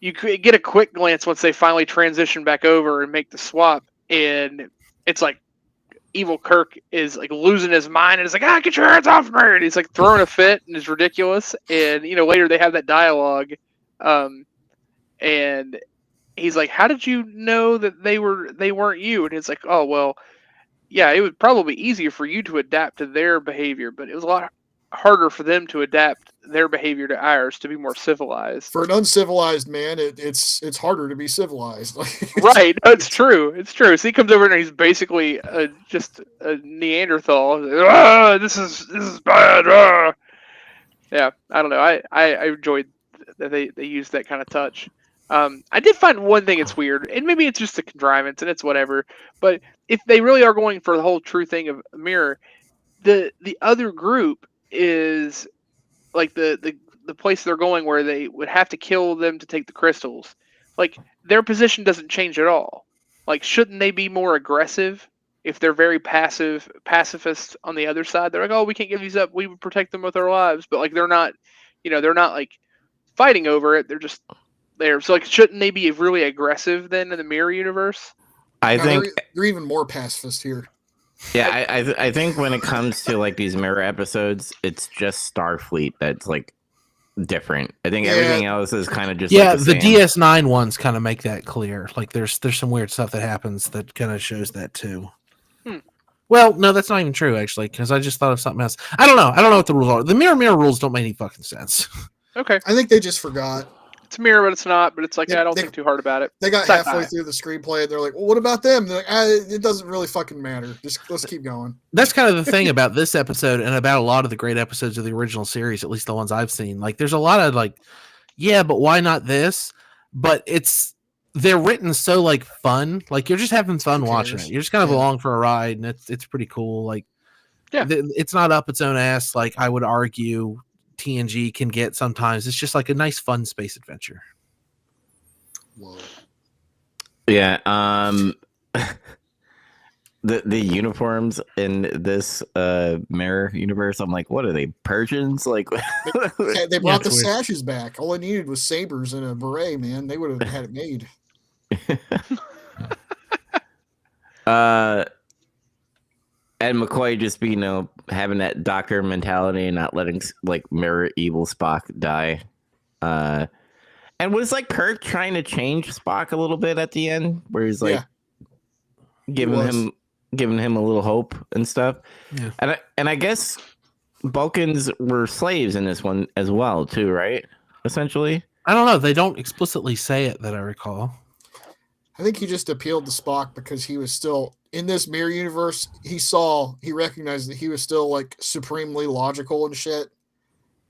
you could get a quick glance once they finally transition back over and make the swap, and it's like evil Kirk is like losing his mind and is like, get your hands off me, and he's like throwing a fit and it's ridiculous. And later they have that dialogue, and he's like, how did you know that they weren't you? And it's like, oh well, yeah, it would probably be easier for you to adapt to their behavior, but it was a lot harder for them to adapt their behavior to ours, to be more civilized. For an uncivilized man, it's harder to be civilized. Right, it's true. It's true. So he comes over and he's basically just a Neanderthal. This is bad. Yeah, I don't know. I enjoyed that they used that kind of touch. I did find one thing that's weird, and maybe it's just a contrivance and it's whatever, but if they really are going for the whole true thing of a mirror, the other group is like the place they're going where they would have to kill them to take the crystals. Like, their position doesn't change at all. Like, shouldn't they be more aggressive if they're very pacifist on the other side? They're like, oh, we can't give these up. We would protect them with our lives. But like, they're not like fighting over it. They're just there. So like, shouldn't they be really aggressive then in the mirror universe? I think they're even more pacifist here. Yeah, I think when it comes to like these mirror episodes, it's just Starfleet that's like different. I think everything else is kind of just like the DS9 ones kind of make that clear. Like there's some weird stuff that happens that kind of shows that too. Well, no, that's not even true actually, because I just thought of something else. I don't know what the rules are. The mirror rules don't make any fucking sense. Okay, I think they just forgot. It's a mirror, but it's not. But it's like, I don't think too hard about it. They got halfway through the screenplay, and they're like, well, what about them? They're like, it doesn't really fucking matter. Just let's keep going. That's kind of the thing about this episode and about a lot of the great episodes of the original series, at least the ones I've seen. Like, there's a lot of like, yeah, but why not this? But they're written so like fun. Like, you're just having fun watching it. You're just kind of along for a ride, and it's pretty cool. Like, it's not up its own ass. Like, I would argue TNG can get sometimes. It's just like a nice fun space adventure. Whoa. Yeah, the uniforms in this mirror universe, I'm like, what are they, Persians? Like, they brought the sashes back. All I needed was sabers and a beret, man. They would have had it made. And McCoy just be, having that doctor mentality and not letting like mirror evil Spock die. And was like Kirk trying to change Spock a little bit at the end, where he's like giving him a little hope and stuff. Yeah. And I guess Vulcans were slaves in this one as well, too, right? Essentially. I don't know. They don't explicitly say it that I recall. I think he just appealed to Spock because he was still in this mirror universe. He recognized that he was still like supremely logical and shit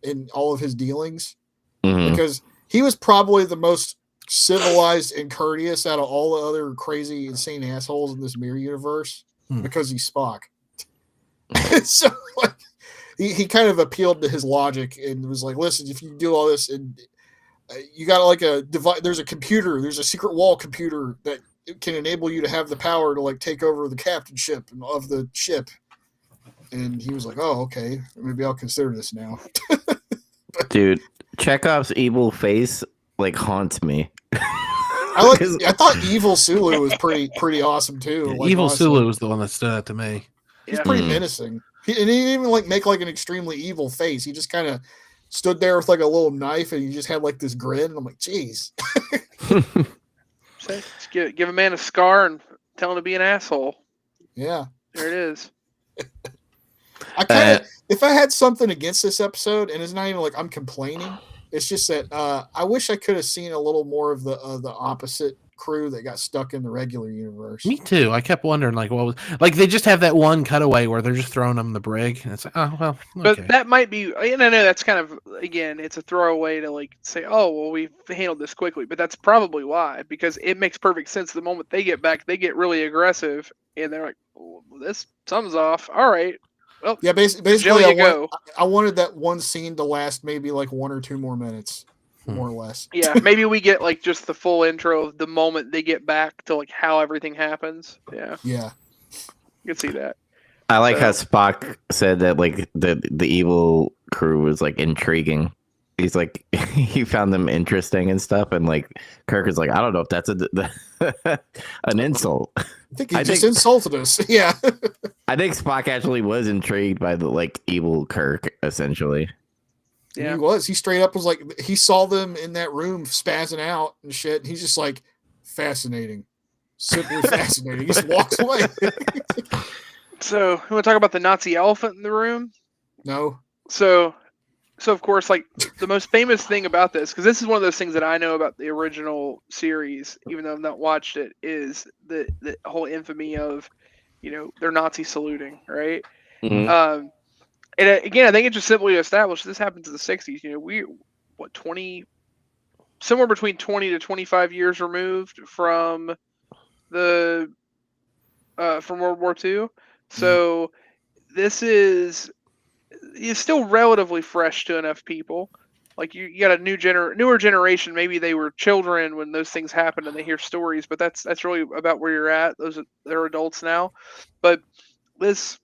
in all of his dealings, because he was probably the most civilized and courteous out of all the other crazy, insane assholes in this mirror universe because he's Spock. So like, he kind of appealed to his logic and was like, listen, if you do all this and you got like a device, there's a secret wall computer that can enable you to have the power to like take over the captainship of the ship. And he was like, oh, okay, maybe I'll consider this now. Dude, Chekhov's evil face like haunts me. I thought Evil Sulu was pretty awesome too. Yeah, like, Evil honestly. Sulu was the one that stood out to me. He's pretty menacing. He didn't even like make like an extremely evil face. He just kind of stood there with like a little knife and he just had like this grin. And I'm like, geez. Just give a man a scar and tell him to be an asshole. Yeah. There it is. I kind of, if I had something against this episode, and it's not even like I'm complaining, it's just that I wish I could have seen a little more of the opposite crew that got stuck in the regular universe. Me too. I kept wondering, like, what was like they just have that one cutaway where they're just throwing them the brig, and it's like, oh well. Okay. But that might be, and I know that's kind of, again, it's a throwaway to like say, oh well, we've handled this quickly, but that's probably why, because it makes perfect sense. The moment they get back, they get really aggressive, and they're like, oh, something's off. All right. Well, yeah, basically, go. I wanted that one scene to last maybe like 1 or 2 more minutes, more or less. Yeah, maybe we get like just the full intro of the moment they get back to like how everything happens. Yeah. Yeah. You can see that. I like how Spock said that like the evil crew was like intriguing. He's like he found them interesting and stuff, and like Kirk is like, I don't know if that's an insult. I think he just insulted us. Yeah. I think Spock actually was intrigued by the like evil Kirk, essentially. Yeah. He was. He straight up was like, he saw them in that room spazzing out and shit. And he's just like, fascinating. Simply fascinating. He just walks away. So, you want to talk about the Nazi elephant in the room? No. So of course, like the most famous thing about this, because this is one of those things that I know about the original series, even though I've not watched it, is the whole infamy of, they're Nazi saluting, right? Mm-hmm. And again, I think it's just simply established this happened in the 60s. Somewhere between 20 to 25 years removed from from World War II. So this is still relatively fresh to enough people. Like you got a newer generation. Maybe they were children when those things happened and they hear stories, but that's really about where you're at. They're adults now. But this,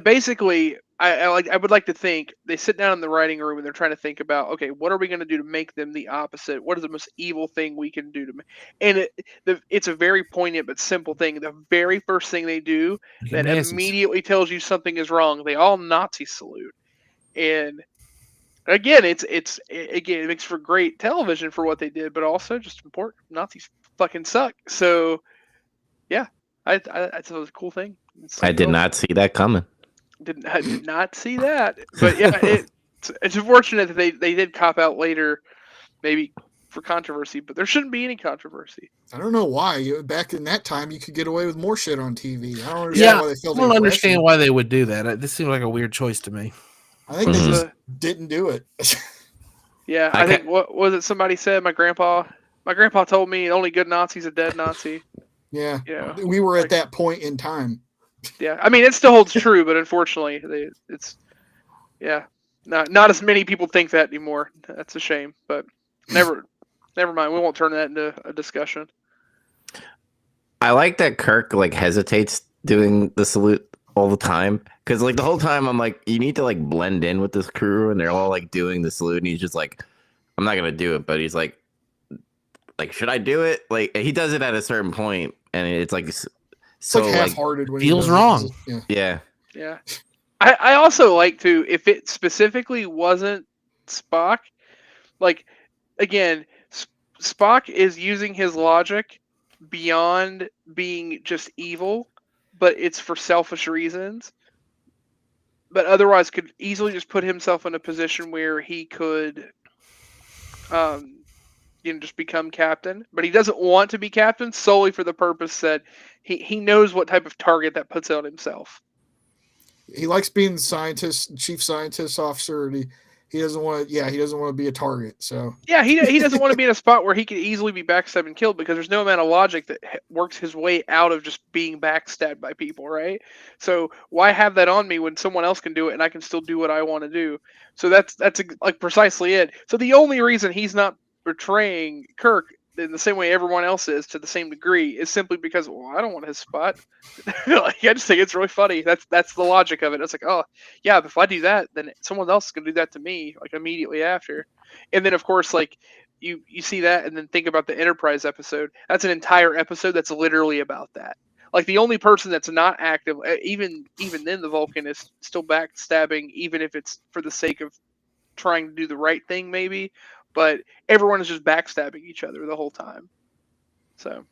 basically, I would like to think they sit down in the writing room and they're trying to think about, okay, what are we going to do to make them the opposite? What is the most evil thing we can do to them? And it's a very poignant but simple thing. The very first thing they do that immediately tells you something is wrong, they all Nazi salute. And again, it makes for great television for what they did, but also just important. Nazis fucking suck. So yeah, I thought it was a cool thing. I did not see that coming. I did not see that, but yeah, it's unfortunate that they did cop out later, maybe for controversy, but there shouldn't be any controversy. I don't know why. Back in that time, you could get away with more shit on TV. I don't understand why they felt. I don't understand why they would do that. This seems like a weird choice to me. I think they just didn't do it. Yeah, I think what was it? Somebody said my grandpa told me only good Nazi's a dead Nazi. Yeah, we were at that point in time. Yeah, I mean it still holds true, but unfortunately, not as many people think that anymore. That's a shame, but never mind. We won't turn that into a discussion. I like that Kirk like hesitates doing the salute all the time, because like the whole time I'm like, you need to like blend in with this crew, and they're all like doing the salute, and he's just like, I'm not gonna do it, but he's like, should I do it? Like he does it at a certain point, and it's like. So it's like half-hearted when feels wrong. Yeah. I also like to, if it specifically wasn't Spock, like again, Spock is using his logic beyond being just evil, but it's for selfish reasons. but otherwise could easily just put himself in a position where he could, just become captain. But he doesn't want to be captain solely for the purpose that he knows what type of target that puts on himself. He likes being the chief scientist officer, and he doesn't want to. Yeah, he doesn't want to be a target. So yeah, he doesn't want to be in a spot where he could easily be backstabbed and killed, because there's no amount of logic that works his way out of just being backstabbed by people, right? So why have that on me when someone else can do it and I can still do what I want to do? So that's like precisely it. So the only reason he's not betraying Kirk in the same way everyone else is to the same degree is simply because, well, I don't want his spot. Like, I just think it's really funny. That's the logic of it. It's like, oh yeah, if I do that, then someone else is gonna do that to me like immediately after. And then of course, like you see that, and then think about the Enterprise episode. That's an entire episode that's literally about that. Like the only person that's not active, even then, the Vulcan is still backstabbing, even if it's for the sake of trying to do the right thing, maybe. But everyone is just backstabbing each other the whole time. So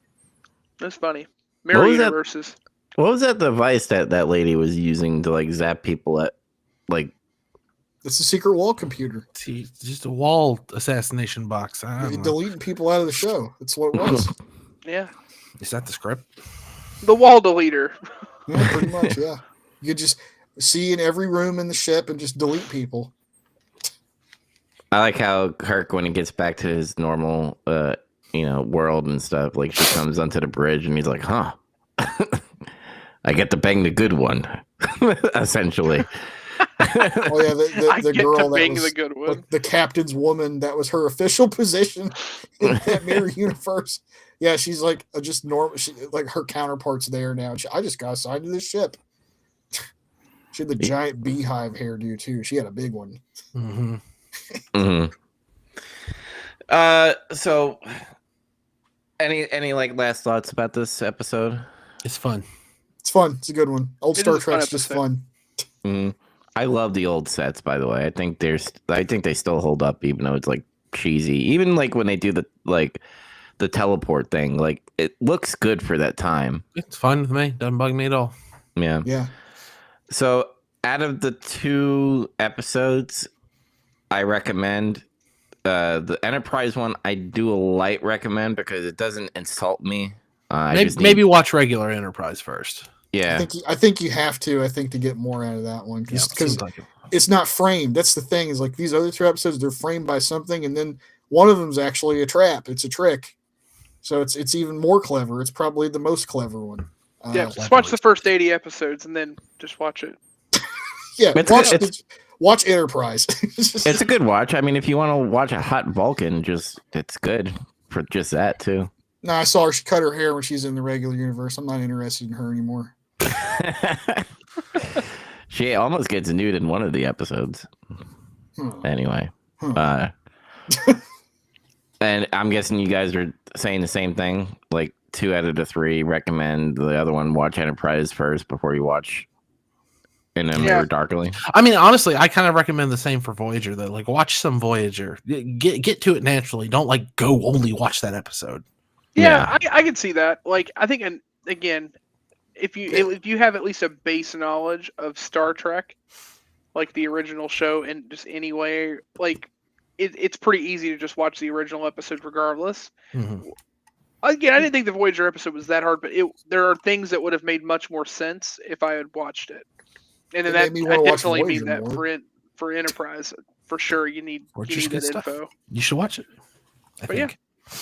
that's funny. Mirror universes. What was that device that lady was using to like zap people at like? It's a secret wall computer. It's just a wall assassination box. You're deleting people out of the show. That's what it was. Yeah. Is that the script? The wall deleter. Yeah, pretty much. Yeah. You could just see in every room in the ship and just delete people. I like how Kirk, when he gets back to his normal, world and stuff, like she comes onto the bridge and he's like, "Huh, I get to bang the good one," essentially. Oh yeah, the girl that was the good one. Like, the captain's woman. That was her official position in that mirror universe. Yeah, she's like just normal. Like her counterpart's there now. I just got assigned to this ship. She had the giant beehive hairdo too. She had a big one. Mm-hmm. Mm-hmm. So any like last thoughts about this episode? It's fun. It's fun. It's a good one. Old It Star is a fun Trek's just episode. fun. Mm-hmm. I love the old sets, by the way. I think they still hold up, even though it's like cheesy. Even like when they do the teleport thing, like it looks good for that time. It's fun with me. Doesn't bug me at all. Yeah. Yeah. So out of the 2 episodes, I recommend the Enterprise one. I do a light recommend because it doesn't insult me. Maybe watch regular Enterprise first. Yeah, I think you have to. I think to get more out of that one because Like it's not framed. That's the thing. Is like these other 2 episodes, they're framed by something, and then one of them's actually a trap. It's a trick. So it's even more clever. It's probably the most clever one. Yeah, just watch the first 80 episodes and then just watch it. Yeah, watch Enterprise. it's a good watch. I mean, if you want to watch a hot Vulcan, it's good for just that too. No, I saw her. She cut her hair when she's in the regular universe. I'm not interested in her anymore. She almost gets nude in one of the episodes. Anyway. And I'm guessing you guys are saying the same thing. Like 2 out of the 3 recommend the other one. Watch Enterprise first before you watch In a Mirror Darkly. I mean, honestly, I kind of recommend the same for Voyager though. Like watch some Voyager. Get to it naturally. Don't like go only watch that episode. Yeah. I can see that. Like I think, and again, if you have at least a base knowledge of Star Trek, like the original show, and just anyway, like it's pretty easy to just watch the original episode regardless. Mm-hmm. Again, I didn't think the Voyager episode was that hard, but there are things that would have made much more sense if I had watched it. And then I definitely mean that for Enterprise for sure. You need that info. You should watch it. I think. Yeah.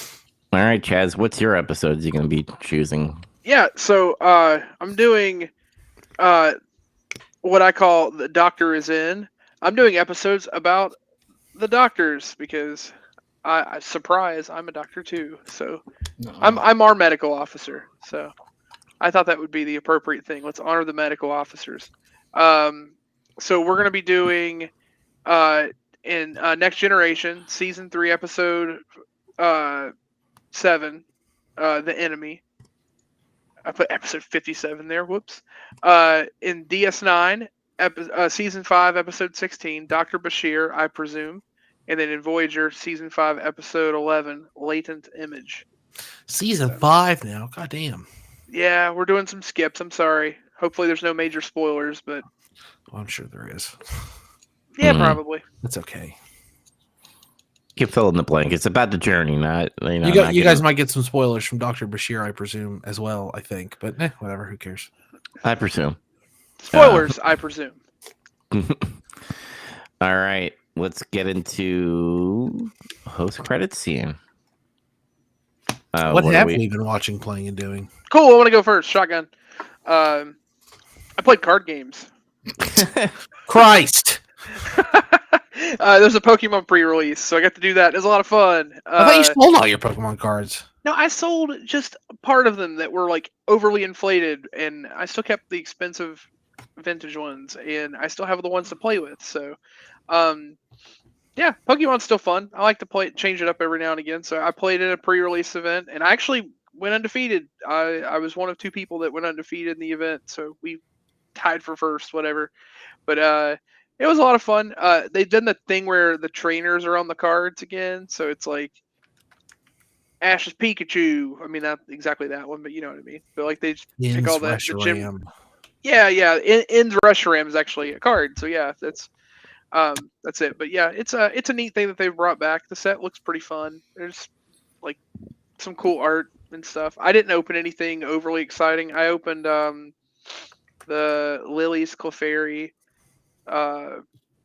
All right, Chaz, what's your episodes you're going to be choosing? Yeah, so I'm doing what I call The Doctor is In. I'm doing episodes about the doctors because I'm a doctor too. So No. I'm our medical officer. So I thought that would be the appropriate thing. Let's honor the medical officers. So we're going to be doing in Next Generation, Season 3, Episode 7, The Enemy. I put Episode 57 there. Whoops. In DS9, Season 5, Episode 16, Dr. Bashir, I presume. And then in Voyager, Season 5, Episode 11, Latent Image. Season 5 now. God damn. Yeah, we're doing some skips. I'm sorry. Hopefully there's no major spoilers, but Well, I'm sure there is. Yeah, probably. That's okay. You can fill in the blank. It's about the journey, not You guys might get some spoilers from Dr. Bashir, I presume, as well. I think, but whatever. Who cares? I presume. Spoilers, I presume. All right, let's get into post credit scene. What have we been watching, playing, and doing? Cool. I want to go first. Shotgun. I played card games. Christ. There's a Pokemon pre-release, so I got to do that. It was a lot of fun. I thought you sold all your Pokemon cards. No, I sold just part of them that were like overly inflated, and I still kept the expensive vintage ones, and I still have the ones to play with. So, yeah, Pokemon's still fun. I like to play it, change it up every now and again. So I played in a pre-release event, and I actually went undefeated. I was one of 2 people that went undefeated in the event, so we tied for first, whatever. But it was a lot of fun. They've done the thing where the trainers are on the cards again, so it's like Ash's Pikachu. I mean, not exactly that one, but you know what I mean. But like they pick all that. The gym. Yeah. In's Reshiram is actually a card, so yeah, that's it. But yeah, it's a neat thing that they've brought back. The set looks pretty fun. There's like some cool art and stuff. I didn't open anything overly exciting. I opened the Lily's Clefairy.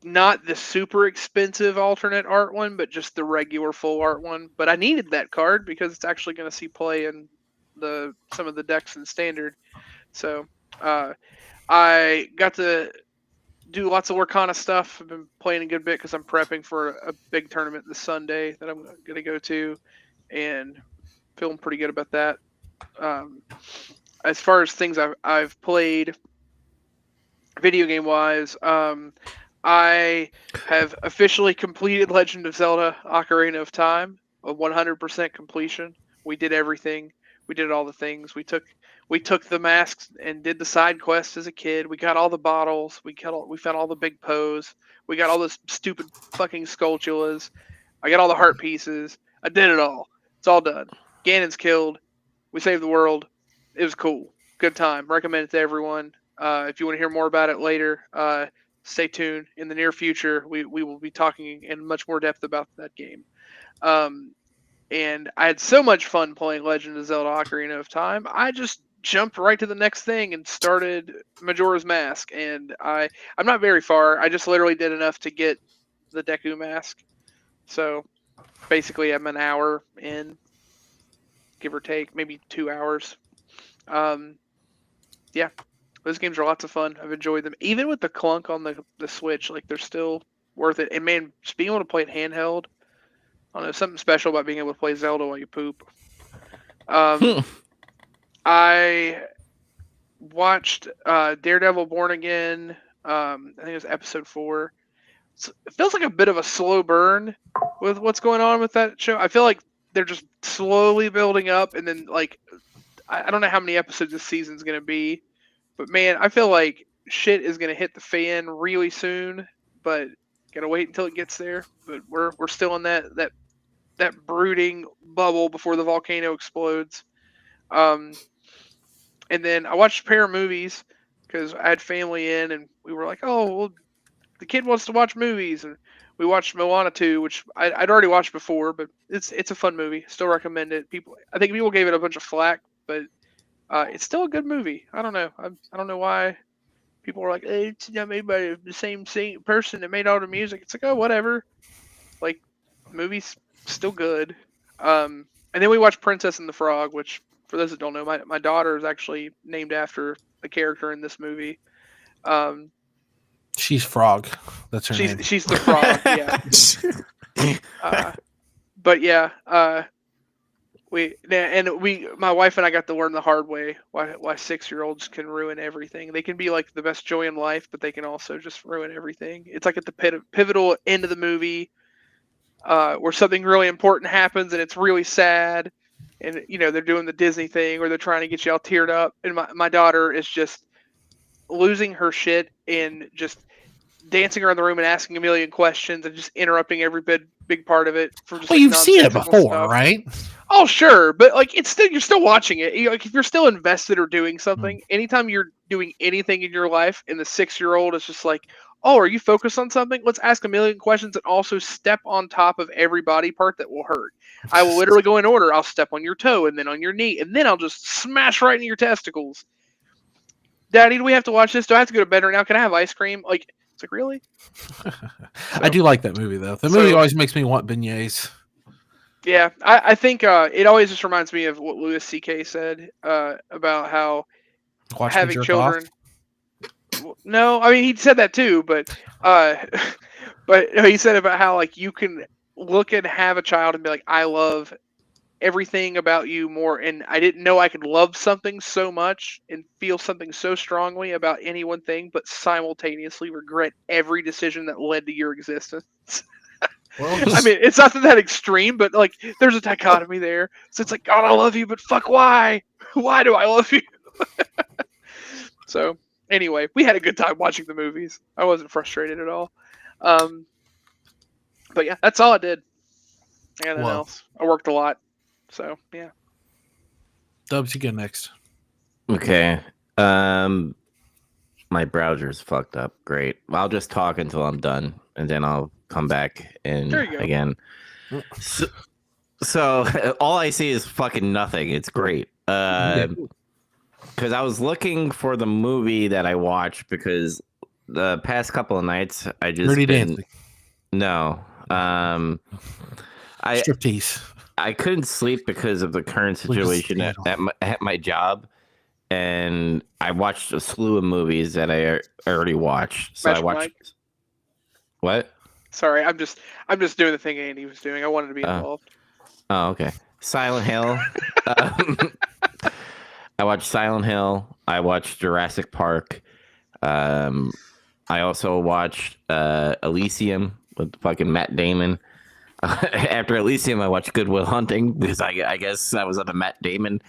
Not the super expensive alternate art one, but just the regular full art one. But I needed that card because it's actually going to see play in some of the decks in Standard. So I got to do lots of Lorcana stuff. I've been playing a good bit because I'm prepping for a big tournament this Sunday that I'm going to go to, and feeling pretty good about that. As far as things I've played video game wise, I have officially completed Legend of Zelda Ocarina of Time, a 100% completion. We did everything. We did all the things. We took the masks and did the side quests as a kid. We got all the bottles. We found all the big Poes. We got all those stupid fucking Skulltulas. I got all the heart pieces. I did it all. It's all done. Ganon's killed. We saved the world. It was cool. Good time. Recommend it to everyone. If you want to hear more about it later, stay tuned. In the near future, we will be talking in much more depth about that game. And I had so much fun playing Legend of Zelda Ocarina of Time. I just jumped right to the next thing and started Majora's Mask. And I'm not very far. I just literally did enough to get the Deku Mask. So basically I'm an hour in, give or take, maybe 2 hours. Yeah. Those games are lots of fun. I've enjoyed them. Even with the clunk on the Switch, like they're still worth it. And man, just being able to play it handheld, I don't know, something special about being able to play Zelda while you poop. I watched Daredevil Born Again. I think it was episode 4. It feels like a bit of a slow burn with what's going on with that show. I feel like they're just slowly building up, and then like I don't know how many episodes this season's going to be. But man, I feel like shit is gonna hit the fan really soon. But gotta wait until it gets there. But we're still in that brooding bubble before the volcano explodes. And then I watched a pair of movies because I had family in, and we were like, oh, well, the kid wants to watch movies, and we watched Moana 2, which I'd already watched before, but it's a fun movie. Still recommend it. I think people gave it a bunch of flack, but it's still a good movie. I don't know. I don't know why people are like, hey, it's not made by the same person that made all the music. It's like, oh, whatever. Like, the movie's still good. And then we watched Princess and the Frog, which, for those that don't know, my daughter is actually named after a character in this movie. She's Frog. That's her name. She's the Frog, yeah. But yeah, my wife and I got to learn the hard way why 6-year-olds can ruin everything. They can be like the best joy in life, but they can also just ruin everything. It's like at the pivotal end of the movie where something really important happens and it's really sad, and they're doing the Disney thing where they're trying to get you all teared up, and my daughter is just losing her shit and just dancing around the room and asking a million questions and just interrupting every big part of it. For just, well, you've seen it before, right? Oh, sure, but like it's still you're still watching it. Like if you're still invested or doing something, anytime you're doing anything in your life, and the 6-year-old is just like, "Oh, are you focused on something? Let's ask a million questions and also step on top of every body part that will hurt. I will literally go in order. I'll step on your toe and then on your knee, and then I'll just smash right into your testicles. Daddy, do we have to watch this? Do I have to go to bed right now? Can I have ice cream? Like it's like really? I do like that movie though. The movie always makes me want beignets. Yeah, I think it always just reminds me of what Louis C.K. said about how having children. No, I mean he said that too, but he said about how like you can look and have a child and be like, I love everything about you more, and I didn't know I could love something so much and feel something so strongly about any one thing, but simultaneously regret every decision that led to your existence. Well, I mean, it's not that extreme, but like, there's a dichotomy there. So it's like, God, I love you, but fuck, why? Why do I love you? So, anyway, we had a good time watching the movies. I wasn't frustrated at all. But yeah, that's all I did. Anything else? I worked a lot. So yeah. Dubs, you go next. Okay. My browser's fucked up. Great. I'll just talk until I'm done, and then I'll come back and again. So all I see is fucking nothing. It's great. Because I was looking for the movie that I watched because the past couple of nights I just Dancing. No. Striptease. I couldn't sleep because of the current situation at my job, and I watched a slew of movies that I already watched. So I watched. Mike? What? Sorry, I'm just doing the thing Andy was doing. I wanted to be involved. Oh, okay. Silent Hill. I watched Silent Hill. I watched Jurassic Park. I also watched Elysium with fucking Matt Damon. After Elysium, I watched Good Will Hunting because I guess I was on a Matt Damon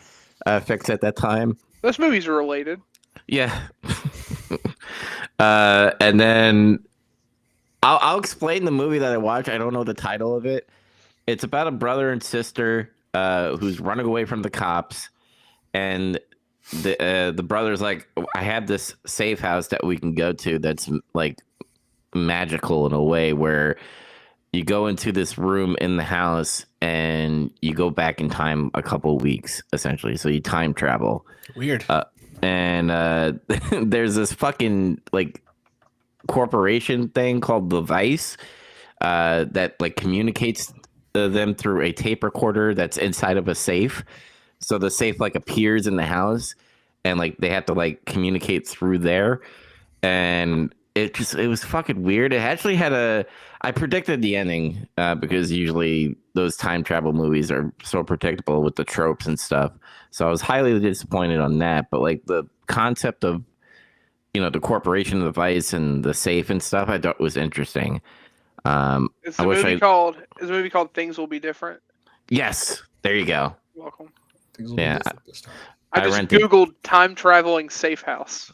fix at that time. Those movies are related. Yeah. And then I'll explain the movie that I watched. I don't know the title of it. It's about a brother and sister who's running away from the cops, and the brother's like, I have this safe house that we can go to that's like magical in a way where you go into this room in the house and you go back in time a couple of weeks, essentially. So you time travel. Weird. And there's this fucking like corporation thing called the Vice that like communicates them through a tape recorder that's inside of a safe. So the safe like appears in the house, and like they have to like communicate through there. And it was fucking weird. It actually had I predicted the ending because usually those time travel movies are so predictable with the tropes and stuff. So I was highly disappointed on that. But like the concept of, the corporation of the Vice and the safe and stuff, I thought was interesting. Is the movie called Things Will Be Different? Yes. There you go. You're welcome. Things will be different this time. I just Googled time traveling safe house.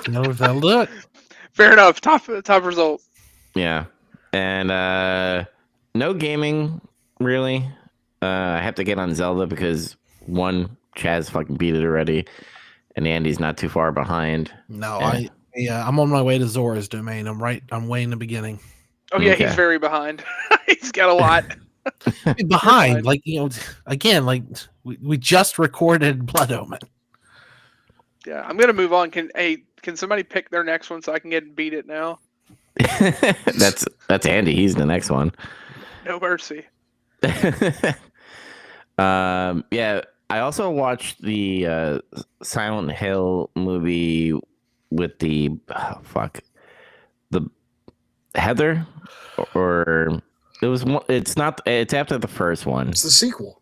No, look. Fair enough. Top result. Yeah. And no gaming, really. I have to get on Zelda because Chaz fucking beat it already, and Andy's not too far behind. No, I'm on my way to Zora's Domain. I'm way in the beginning. Oh yeah, okay. He's very behind. He's got a lot. Behind, like again, like we just recorded Blood Omen. Yeah, I'm gonna move on. Can somebody pick their next one so I can get and beat it now? That's Andy. He's the next one. No mercy. Yeah. I also watched the Silent Hill movie with the Heather, or it was. It's not. It's after the first one. It's the sequel.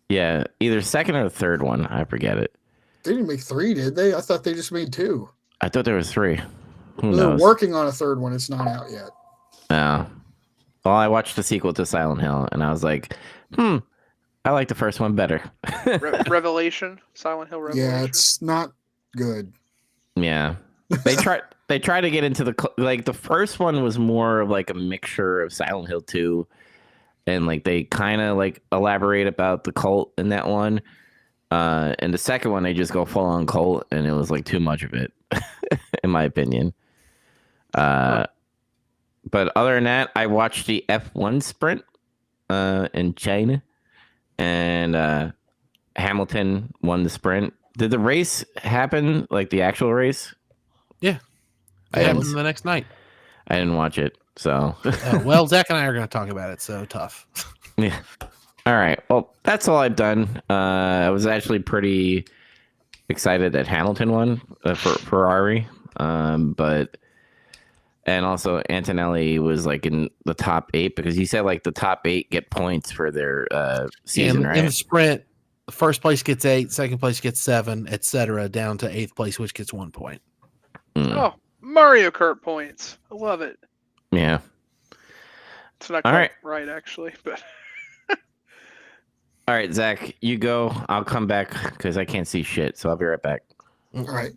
Yeah, either second or third one. I forget it. They didn't make 3, did they? I thought they just made 2. I thought there was 3. They're working on a third one. It's not out yet. No. Well, I watched the sequel to Silent Hill, and I was like, I like the first one better. Revelation? Silent Hill Revelation? Yeah, it's not good. Yeah. They try to get into the first one was more of like a mixture of Silent Hill 2 and like they kind of like elaborate about the cult in that one. And the second one, they just go full on cult, and it was like too much of it, in my opinion. But other than that, I watched the F1 sprint in China, and Hamilton won the sprint. Did the race happen, like the actual race? Yeah. It happened the next night. I didn't watch it, so. Well, Zach and I are going to talk about it, so tough. Yeah. All right. Well, that's all I've done. I was actually pretty excited that Hamilton won for Ferrari, but and also Antonelli was like in the top 8 because he said like the top 8 get points for their season, right? In the sprint, first place gets 8, second place gets 7, etc., down to 8th place, which gets 1 point. Oh, Mario Kart points! I love it. Yeah. It's not quite right, actually, but. All right, Zach, you go. I'll come back because I can't see shit, so I'll be right back. All right.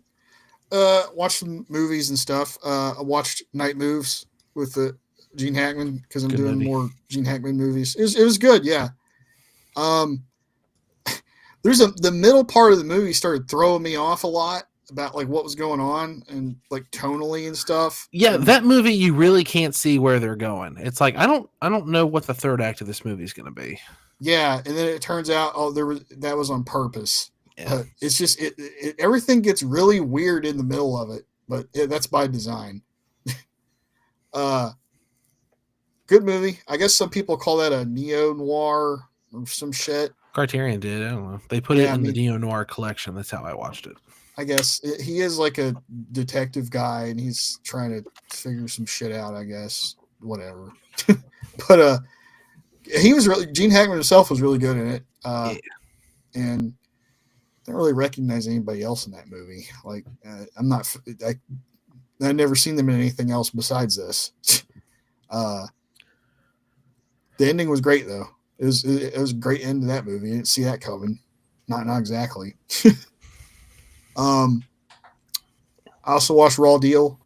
Watch some movies and stuff. I watched Night Moves with Gene Hackman because I'm doing more Gene Hackman movies. It was good, yeah. There's the middle part of the movie started throwing me off a lot about like what was going on and like tonally and stuff. Yeah, that movie you really can't see where they're going. It's like I don't know what the third act of this movie is going to be. Yeah, and then it turns out that was on purpose. Yeah. It's just everything gets really weird in the middle of it, but that's by design. Good movie. I guess some people call that a neo-noir or some shit. Criterion did. I don't know. They put it in the neo-noir collection. That's how I watched it. I guess he is like a detective guy, and he's trying to figure some shit out. I guess whatever. But he was Gene Hackman himself was really good in it. And I don't really recognize anybody else in that movie. Like I've never seen them in anything else besides this. The ending was great though. It was a great end to that movie. You didn't see that coming. Not exactly. I also watched Raw Deal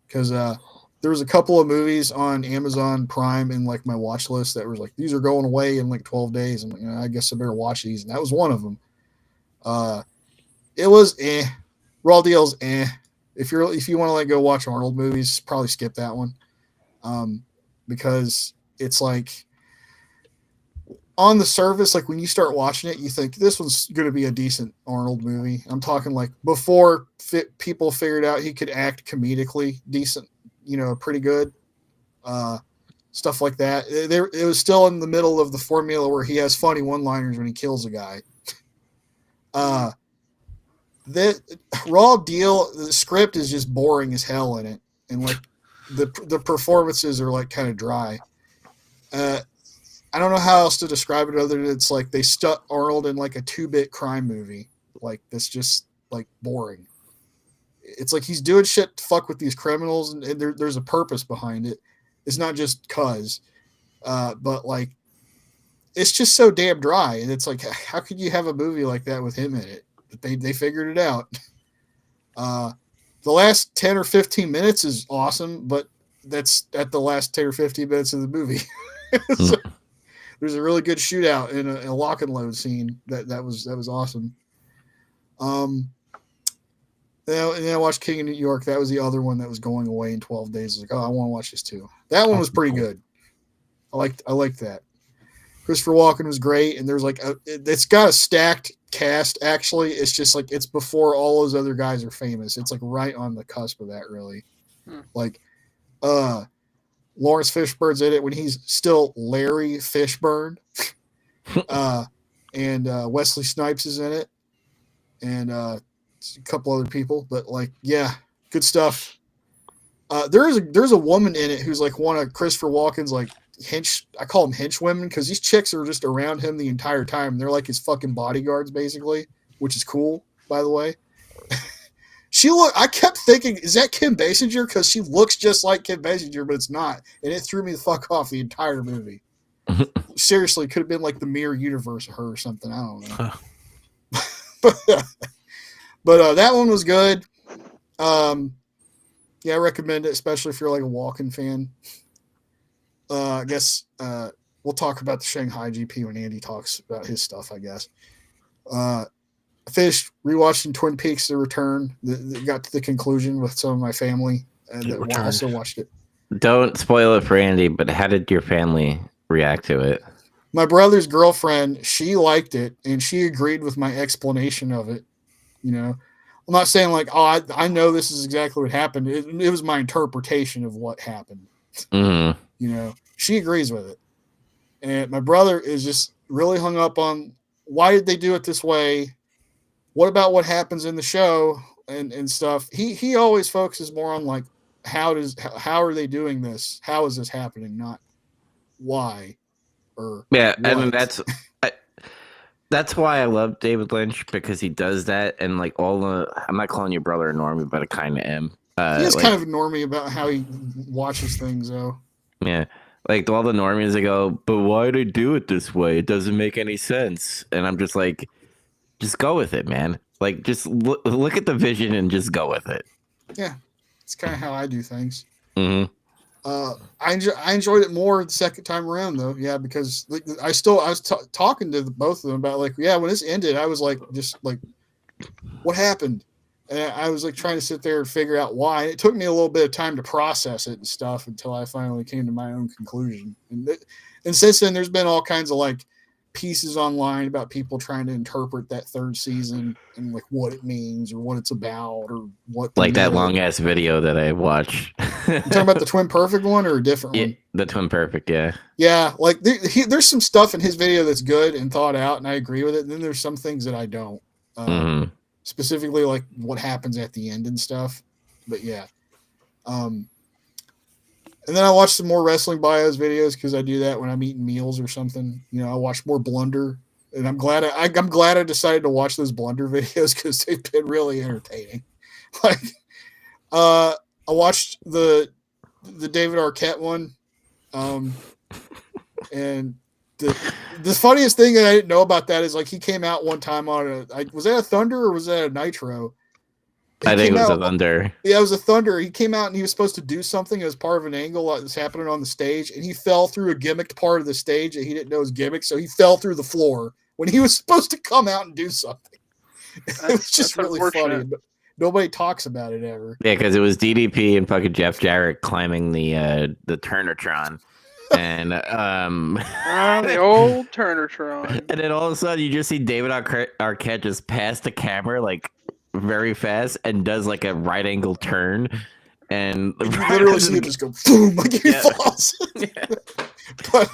because there was a couple of movies on Amazon Prime in like my watch list that was like, these are going away in like 12 days. And I guess I better watch these. And that was one of them. It was Raw Deal's If you want to like go watch Arnold movies, probably skip that one. Because it's like on the surface, like when you start watching it, you think this one's going to be a decent Arnold movie. I'm talking like before people figured out he could act comedically decent, pretty good. Stuff like that. It was still in the middle of the formula where he has funny one-liners when he kills a guy. The Raw Deal, the script is just boring as hell in it, and like the performances are like kind of dry. I don't know how else to describe it other than it's like they stuck Arnold in like a 2-bit crime movie. Like that's just like boring. It's like he's doing shit to fuck with these criminals, and there's a purpose behind it. It's not just cause, but like it's just so damn dry. And it's like, how could you have a movie like that with him in it? But they figured it out. The last 10 or 15 minutes is awesome, but that's at the last 10 or 15 minutes of the movie. So, there's a really good shootout in a lock and load scene that was awesome. And I watched King of New York. That was the other one that was going away in 12 days. I was like, I want to watch this too. That one was pretty good. I liked that. Christopher Walken was great, and there's like it's got a stacked cast. Actually, it's just like it's before all those other guys are famous. It's like right on the cusp of that, really. Like, Lawrence Fishburne's in it when he's still Larry Fishburne, and Wesley Snipes is in it, and a couple other people. But like, yeah, good stuff. There's a woman in it who's like one of Christopher Walken's like I call them hench women because these chicks are just around him the entire time. They're like his fucking bodyguards basically, which is cool, by the way. I kept thinking, is that Kim Basinger? Because she looks just like Kim Basinger, but it's not. And it threw me the fuck off the entire movie. Seriously, could have been like the mirror universe of her or something. I don't know. But that one was good. Yeah, I recommend it, especially if you're like a Walken fan. I guess we'll talk about the Shanghai GP when Andy talks about his stuff, I guess. I finished rewatching Twin Peaks: The Return. Got to the conclusion with some of my family that also watched it. Don't spoil it for Andy, but how did your family react to it? My brother's girlfriend, she liked it, and she agreed with my explanation of it. You know, I'm not saying like, oh, I know this is exactly what happened. It was my interpretation of what happened. Mm-hmm. You know, she agrees with it. And my brother is just really hung up on why did they do it this way? What about what happens in the show and stuff? He always focuses more on like how are they doing this? How is this happening? Not why or yeah, what. and that's why I love David Lynch, because he does that, and like I'm not calling your brother a normie, but I kind of am. He is kind of a normie about how he watches things, though. Yeah. Like all the normies that go, but why do they do it this way? It doesn't make any sense. And I'm just like, just go with it, man. Like, just look at the vision and just go with it. Yeah, it's kind of how I do things. Mm-hmm. I enjoyed it more the second time around, though. Yeah, because I was talking to both of them about like, yeah, when this ended, I was like, just like, what happened? And I was like trying to sit there and figure out why. It took me a little bit of time to process it and stuff until I finally came to my own conclusion. And since then, there's been all kinds of like pieces online about people trying to interpret that third season and like what it means or what it's about or what. Like that long ass video that I watched. You talking about the Twin Perfect one or a different one? The Twin Perfect, yeah. Yeah, like there's some stuff in his video that's good and thought out, and I agree with it. And then there's some things that I don't. Specifically like what happens at the end and stuff. But yeah. And then I watched some more wrestling bios videos because I do that when I'm eating meals or something. You know, I watch more Blunder, and I'm glad I decided to watch those Blunder videos because they've been really entertaining. Like, I watched the David Arquette one, and the funniest thing that I didn't know about that is like he came out one time on was that a Thunder or was that a Nitro? I think it was a Thunder. Yeah, it was a Thunder. He came out and he was supposed to do something as part of an angle that was happening on the stage, and he fell through a gimmicked part of the stage that he didn't know was gimmicked, so he fell through the floor when he was supposed to come out and do something. It was just really funny. Nobody talks about it ever. Yeah, because it was DDP and fucking Jeff Jarrett climbing the Turnatron. And the old Turnatron. And then all of a sudden you just see David Arquette just pass the camera like very fast and does like a right angle turn, and you literally see him just go boom like he falls. But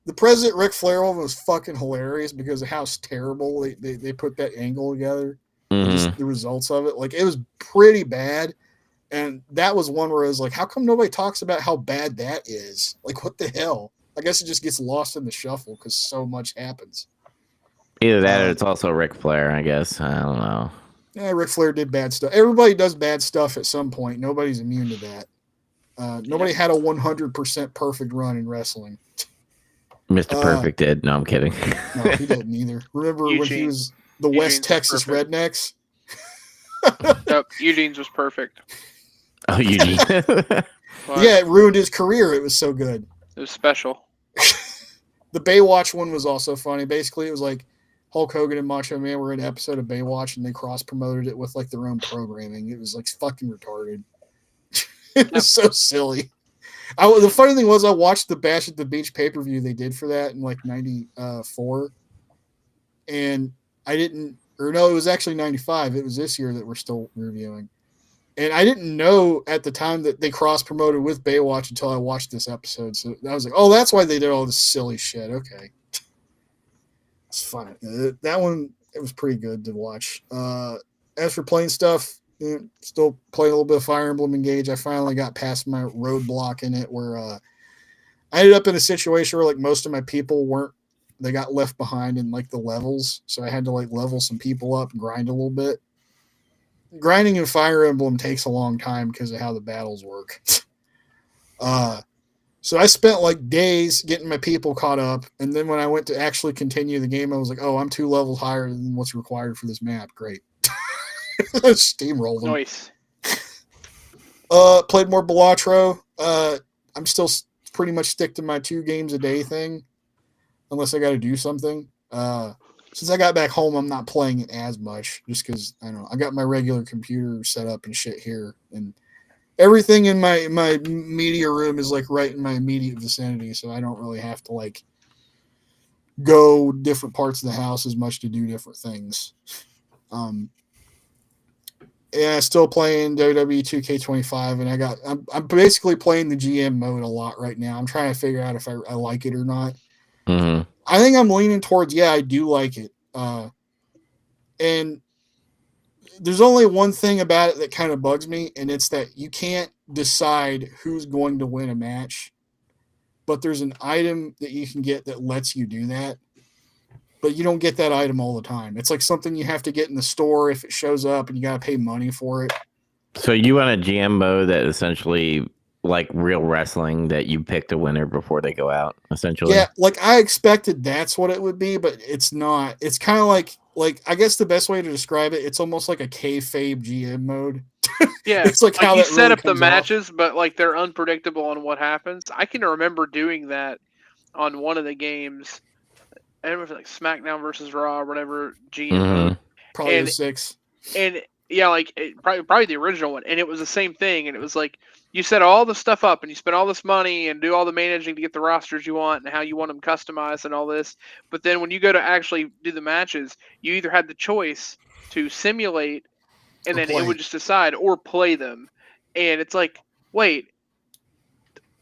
the President Ric Flair one was fucking hilarious because of how terrible they put that angle together. Just the results of it, like it was pretty bad. And that was one where I was like, how come nobody talks about how bad that is? Like, what the hell? I guess it just gets lost in the shuffle because so much happens. Either that or it's also Ric Flair, I guess. I don't know. Yeah, Ric Flair did bad stuff. Everybody does bad stuff at some point. Nobody's immune to that. Nobody had a 100% perfect run in wrestling. Mr. Perfect did. No, I'm kidding. No, he didn't either. Remember when he was the West Texas Rednecks? Nope, Eugene's was perfect. Oh, Eugene. Yeah, it ruined his career. It was so good. It was special. The Baywatch one was also funny. Basically, it was like Hulk Hogan and Macho Man were in an episode of Baywatch, and they cross-promoted it with like their own programming. It was like fucking retarded. It was so silly. The funny thing was I watched the Bash at the Beach pay-per-view they did for that in like 94. And it was actually 95. It was this year that we're still reviewing. And I didn't know at the time that they cross-promoted with Baywatch until I watched this episode. So I was like, oh, that's why they did all this silly shit. Okay. It's funny. That one, it was pretty good to watch. As for playing stuff, still playing a little bit of Fire Emblem Engage. I finally got past my roadblock in it where I ended up in a situation where like most of my people they got left behind in like the levels. So I had to like level some people up and grind a little bit. Grinding in Fire Emblem takes a long time because of how the battles work. So I spent like days getting my people caught up. And then when I went to actually continue the game, I was like, oh, I'm 2 levels higher than what's required for this map. Great. Steamrolled them. Nice. Played more Balatro. I'm still pretty much stick to my 2 games a day thing, unless I got to do something. Since I got back home, I'm not playing it as much, just because I don't know. I got my regular computer set up and shit here, and everything in my media room is like right in my immediate vicinity, so I don't really have to like go different parts of the house as much to do different things. Yeah, still playing WWE 2K25, and I'm basically playing the GM mode a lot right now. I'm trying to figure out if I like it or not. Mm-hmm. I think I'm leaning towards, I do like it. And there's only one thing about it that kind of bugs me, and it's that you can't decide who's going to win a match, but there's an item that you can get that lets you do that. But you don't get that item all the time. It's like something you have to get in the store if it shows up, and you got to pay money for it. So you want a GM mode that essentially like real wrestling, that you pick the winner before they go out, essentially? Yeah, like I expected that's what it would be, but it's not. It's kind of like I guess the best way to describe it, it's almost like a kayfabe GM mode. Yeah, it's like how you that set really up the comes matches, but like they're unpredictable on what happens. I can remember doing that on one of the games. I don't know if it was like SmackDown versus Raw or whatever GM mode. Probably and, 06. And yeah, like probably the original one, and it was the same thing. And it was like you set all the stuff up, and you spend all this money and do all the managing to get the rosters you want and how you want them customized and all this. But then when you go to actually do the matches, you either had the choice to simulate, and then it would just decide, or play them. And it's like, wait,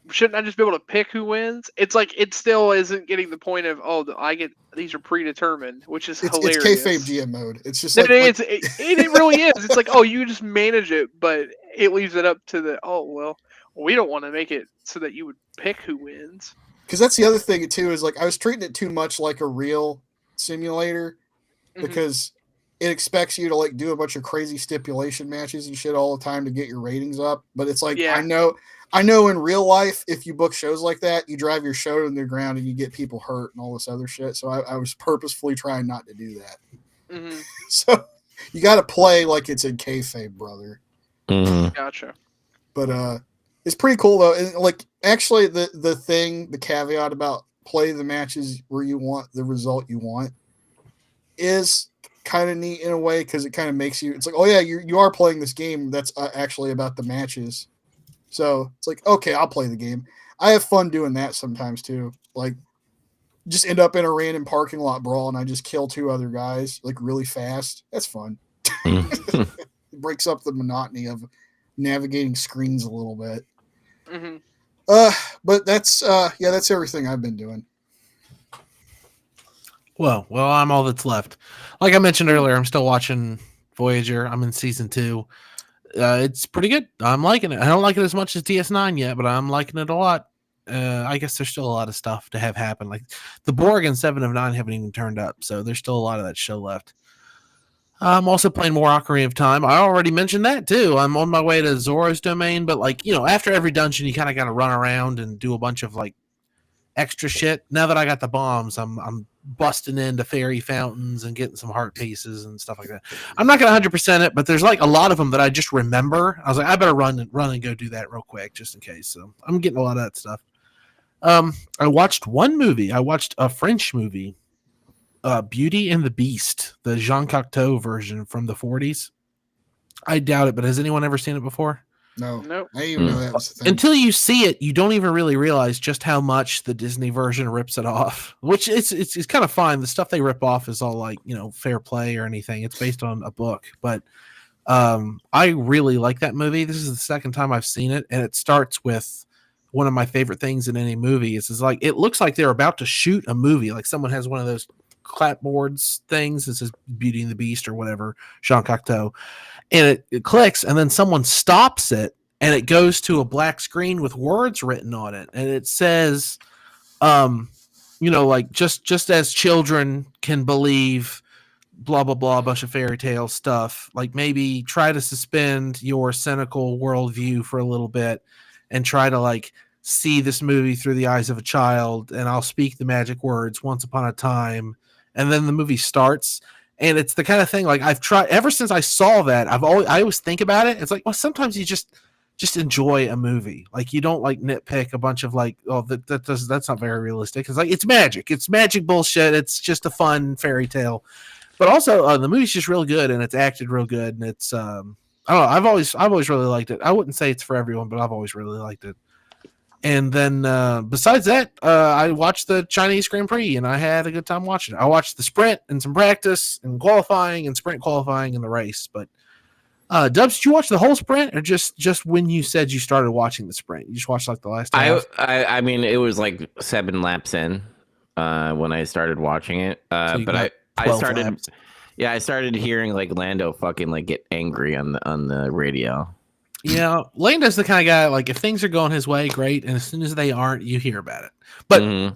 shouldn't I just be able to pick who wins? It's like it still isn't getting the point of these are predetermined, which is hilarious. It's kayfabe GM mode. It's just it really is. It's like, oh, you just manage it, but it leaves it up to we don't want to make it so that you would pick who wins. Because that's the other thing too, is like I was treating it too much like a real simulator, because it expects you to like do a bunch of crazy stipulation matches and shit all the time to get your ratings up. But it's like, I know in real life, if you book shows like that, you drive your show to the ground and you get people hurt and all this other shit. So I was purposefully trying not to do that. So you got to play like it's in kayfabe, brother. Gotcha. But it's pretty cool though. And like actually the caveat about play the matches where you want the result you want is kind of neat in a way, because it kind of makes you, it's like, oh yeah, you are playing this game that's actually about the matches. So it's like, okay, I'll play the game. I have fun doing that sometimes too. Like just end up in a random parking lot brawl and I just kill 2 other guys like really fast. That's fun. It breaks up the monotony of navigating screens a little bit. But that's everything I've been doing. Well, I'm all that's left. Like I mentioned earlier, I'm still watching Voyager. I'm in season 2. It's pretty good. I'm liking it. I don't like it as much as DS9 yet, but I'm liking it a lot. I guess there's still a lot of stuff to have happen. Like the Borg and 7 of 9 haven't even turned up, so there's still a lot of that show left. I'm also playing more Ocarina of Time. I already mentioned that too. I'm on my way to Zoro's domain, but like, after every dungeon, you kind of got to run around and do a bunch of like extra shit. Now that I got the bombs, I'm busting into fairy fountains and getting some heart pieces and stuff like that. I'm not going to 100% it, but there's like a lot of them that I just remember. I was like, I better run and go do that real quick just in case. So I'm getting a lot of that stuff. I watched one movie. I watched a French movie, Beauty and the Beast, the Jean Cocteau version from the 40s. I doubt it, but has anyone ever seen it before? No. Nope. I didn't even know that was the thing. Until you see it, you don't even really realize just how much the Disney version rips it off, which it's kind of fine. The stuff they rip off is all like, fair play or anything. It's based on a book, but I really like that movie. This is the second time I've seen it, and it starts with one of my favorite things in any movie. Is like, it looks like they're about to shoot a movie. Like someone has one of those clapboards things that says Beauty and the Beast or whatever, Jean Cocteau. And it clicks, and then someone stops it, and it goes to a black screen with words written on it. And it says, like just as children can believe blah, blah, blah, a bunch of fairy tale stuff, like maybe try to suspend your cynical worldview for a little bit and try to like see this movie through the eyes of a child. And I'll speak the magic words, once upon a time. And then the movie starts. And it's the kind of thing, like I've tried ever since I saw that. I always think about it. It's like, well, sometimes you just just enjoy a movie. Like, you don't like nitpick a bunch of like, oh, that's not very realistic. It's like, it's magic bullshit. It's just a fun fairy tale. But also, the movie's just real good, and it's acted real good, and it's I don't know. I've always really liked it. I wouldn't say it's for everyone, but I've always really liked it. And then besides that, I watched the Chinese Grand Prix, and I had a good time watching it. I watched the sprint and some practice and qualifying and sprint qualifying in the race. But Dubs, did you watch the whole sprint, or just when you said you started watching the sprint? You just watched like the last half? I mean, it was like 7 laps in when I started watching it. But I started laps. Yeah, I started hearing like Lando fucking like get angry on the radio. Yeah, Lando's the kind of guy, like, if things are going his way, great, and as soon as they aren't, you hear about it. But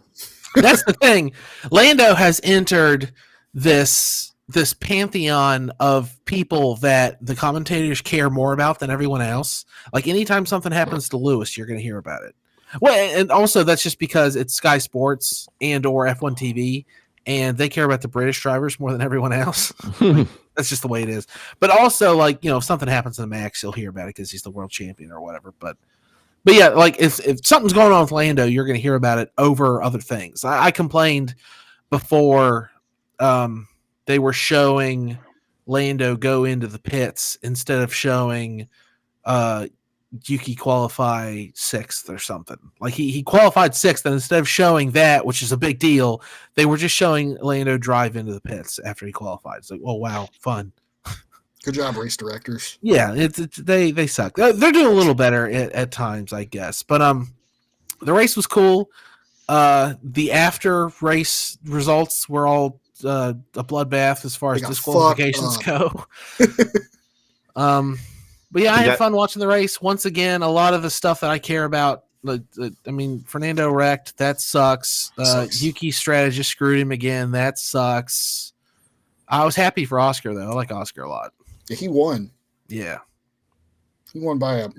that's the thing. Lando has entered this pantheon of people that the commentators care more about than everyone else. Like, anytime something happens to Lewis, you're going to hear about it. Well, and also that's just because it's Sky Sports and or F1 TV, and they care about the British drivers more than everyone else. Like, that's just the way it is. But also, like, you know, if something happens to the Max, you'll hear about it because he's the world champion or whatever. But yeah, like, if something's going on with Lando, you're going to hear about it over other things. I complained before they were showing Lando go into the pits instead of showing Yuki qualify 6th or something. Like, he qualified 6th, and instead of showing that, which is a big deal, they were just showing Lando drive into the pits after he qualified. It's like, oh wow, fun. Good job, race directors. Yeah, they suck. They're doing a little better at times, I guess. But the race was cool. The after race results were all a bloodbath as far as disqualifications go. But yeah, I had fun watching the race. Once again, a lot of the stuff that I care about. I mean, Fernando wrecked. That sucks. Yuki's strategist screwed him again. That sucks. I was happy for Oscar, though. I like Oscar a lot. Yeah, he won. Yeah. He won by a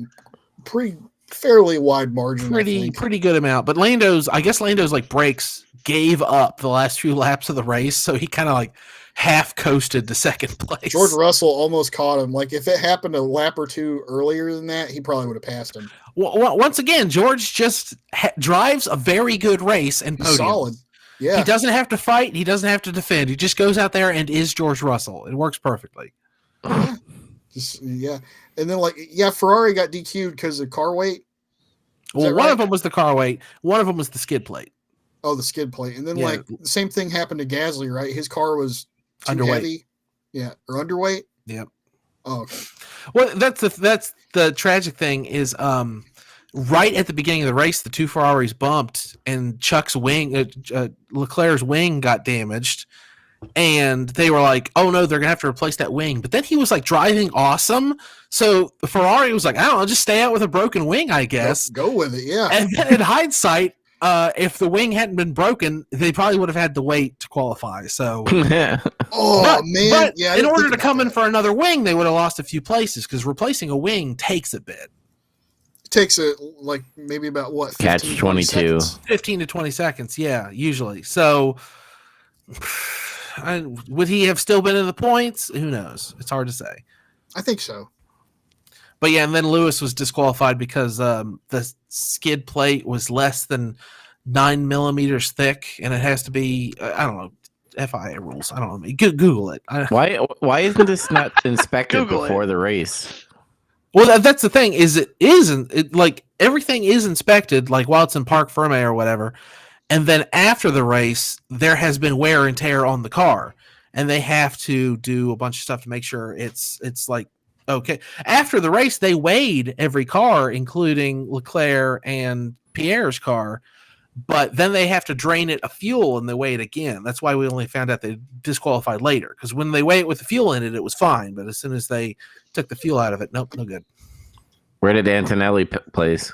fairly wide margin. Pretty good amount. But Lando's like brakes gave up the last few laps of the race, so he kind of like half coasted to second place. George Russell almost caught him. Like, if it happened a lap or two earlier than that, he probably would have passed him. Well, once again, George just drives a very good race and podium. Solid. Yeah. He doesn't have to fight. He doesn't have to defend. He just goes out there and is George Russell. It works perfectly. Yeah. And then, like, Ferrari got DQ'd because of car weight. Well, one of them was the car weight. One of them was the skid plate. Oh, the skid plate. And then, like, the same thing happened to Gasly, right? His car was too underweight. Heavy. Yeah. Or underweight? Yep. Oh, okay. Well, that's the tragic thing is right at the beginning of the race, the two Ferraris bumped, and Chuck's wing, Leclerc's wing got damaged, and they were like, "Oh no, they're gonna have to replace that wing." But then he was like driving awesome, so the Ferrari was like, "I don't know, just stay out with a broken wing, I guess." Go with it, yeah. And then in hindsight, if the wing hadn't been broken, they probably would have had to wait to qualify. So, man, yeah. In order to come in for another wing, they would have lost a few places because replacing a wing takes a bit. It takes maybe about what? Catch 22. 15 to 20 seconds, yeah, usually. So, would he have still been in the points? Who knows? It's hard to say. I think so. But yeah, and then Lewis was disqualified because the skid plate was less than 9 millimeters thick, and it has to be I don't know, FIA rules. I don't know. Google it. Why isn't this not inspected before the race? Well, that's the thing. Is it isn't it like everything is inspected like while it's in Parc Fermé or whatever, and then after the race there has been wear and tear on the car, and they have to do a bunch of stuff to make sure it's like. Okay. After the race, they weighed every car, including Leclerc and Pierre's car, but then they have to drain it of fuel and they weigh it again. That's why we only found out they disqualified later, because when they weigh it with the fuel in it, it was fine. But as soon as they took the fuel out of it, nope, no good. Where did Antonelli place?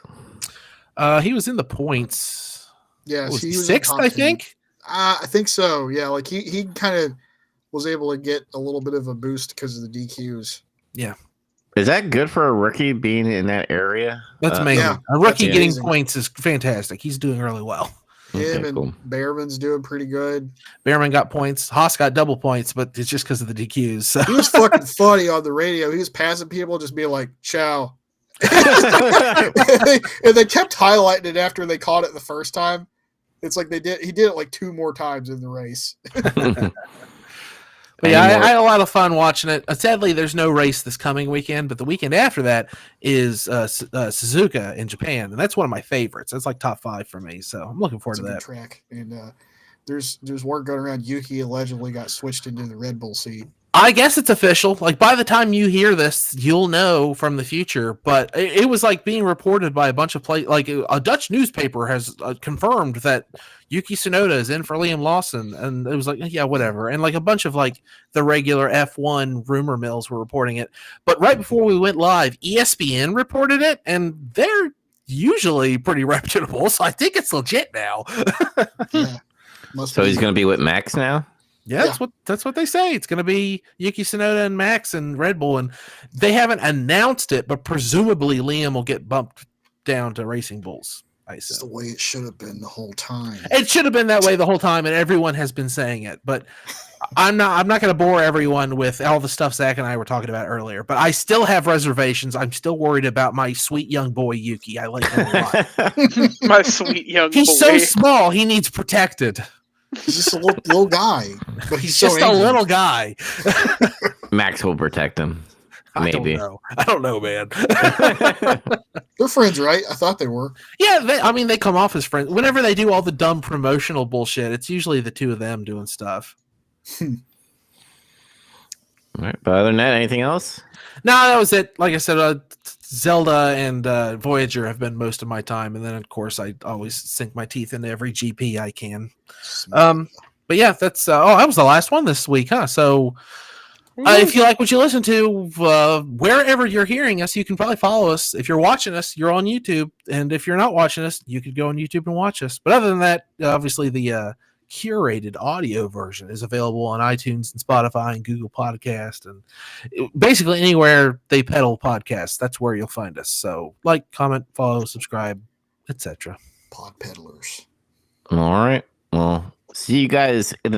He was in the points. Yeah, he was 6th, I think. I think so. Yeah, like he kind of was able to get a little bit of a boost because of the DQs. Yeah. Is that good for a rookie being in that area? That's amazing. Yeah, a rookie getting points is fantastic. He's doing really well. Him and Behrman's doing pretty good. Behrman got points. Haas got double points, but it's just because of the DQs. So. He was fucking funny on the radio. He was passing people, just being like, "Ciao." and they kept highlighting it after they caught it the first time. It's like he did it like 2 more times in the race. But yeah, I had a lot of fun watching it. Sadly, there's no race this coming weekend, but the weekend after that is Suzuka in Japan, and that's one of my favorites. That's like top 5 for me, so I'm looking forward to that. Track, and there's word going around. Yuki allegedly got switched into the Red Bull seat. I guess it's official. Like by the time you hear this, you'll know from the future. But it was like being reported by a bunch of like a Dutch newspaper has confirmed that Yuki Tsunoda is in for Liam Lawson, and it was like, yeah, whatever. And like a bunch of like the regular F1 rumor mills were reporting it. But right before we went live, ESPN reported it, and they're usually pretty reputable, so I think it's legit now. Yeah, so he's going to be with Max now. Yeah, that's what they say. It's going to be Yuki Tsunoda and Max and Red Bull, and they haven't announced it, but presumably Liam will get bumped down to Racing Bulls. It's the way it should have been the whole time. It should have been that way the whole time, and everyone has been saying it. But I'm not going to bore everyone with all the stuff Zach and I were talking about earlier. But I still have reservations. I'm still worried about my sweet young boy Yuki. I like him a lot. My sweet young boy. He's so small. He needs protected. He's just a little guy, but he's just so a little guy. Max will protect him. Maybe. I don't know, man. They're friends, right? I thought they were. Yeah, they come off as friends. Whenever they do all the dumb promotional bullshit, it's usually the two of them doing stuff. All right, but other than that, anything else? No, that was it. Like I said, Zelda and Voyager have been most of my time, and then of course I always sink my teeth into every GP I can. But yeah, that's that was the last one this week, huh? So if you like what you listen to, wherever you're hearing us, you can probably follow us. If you're watching us, you're on YouTube, and if you're not watching us, you could go on YouTube and watch us. But other than that, obviously the curated audio version is available on iTunes and Spotify and Google Podcast, and basically anywhere they peddle podcasts, that's where you'll find us. So like, comment, follow, subscribe, etc. Pod peddlers. All right. Well, see you guys in the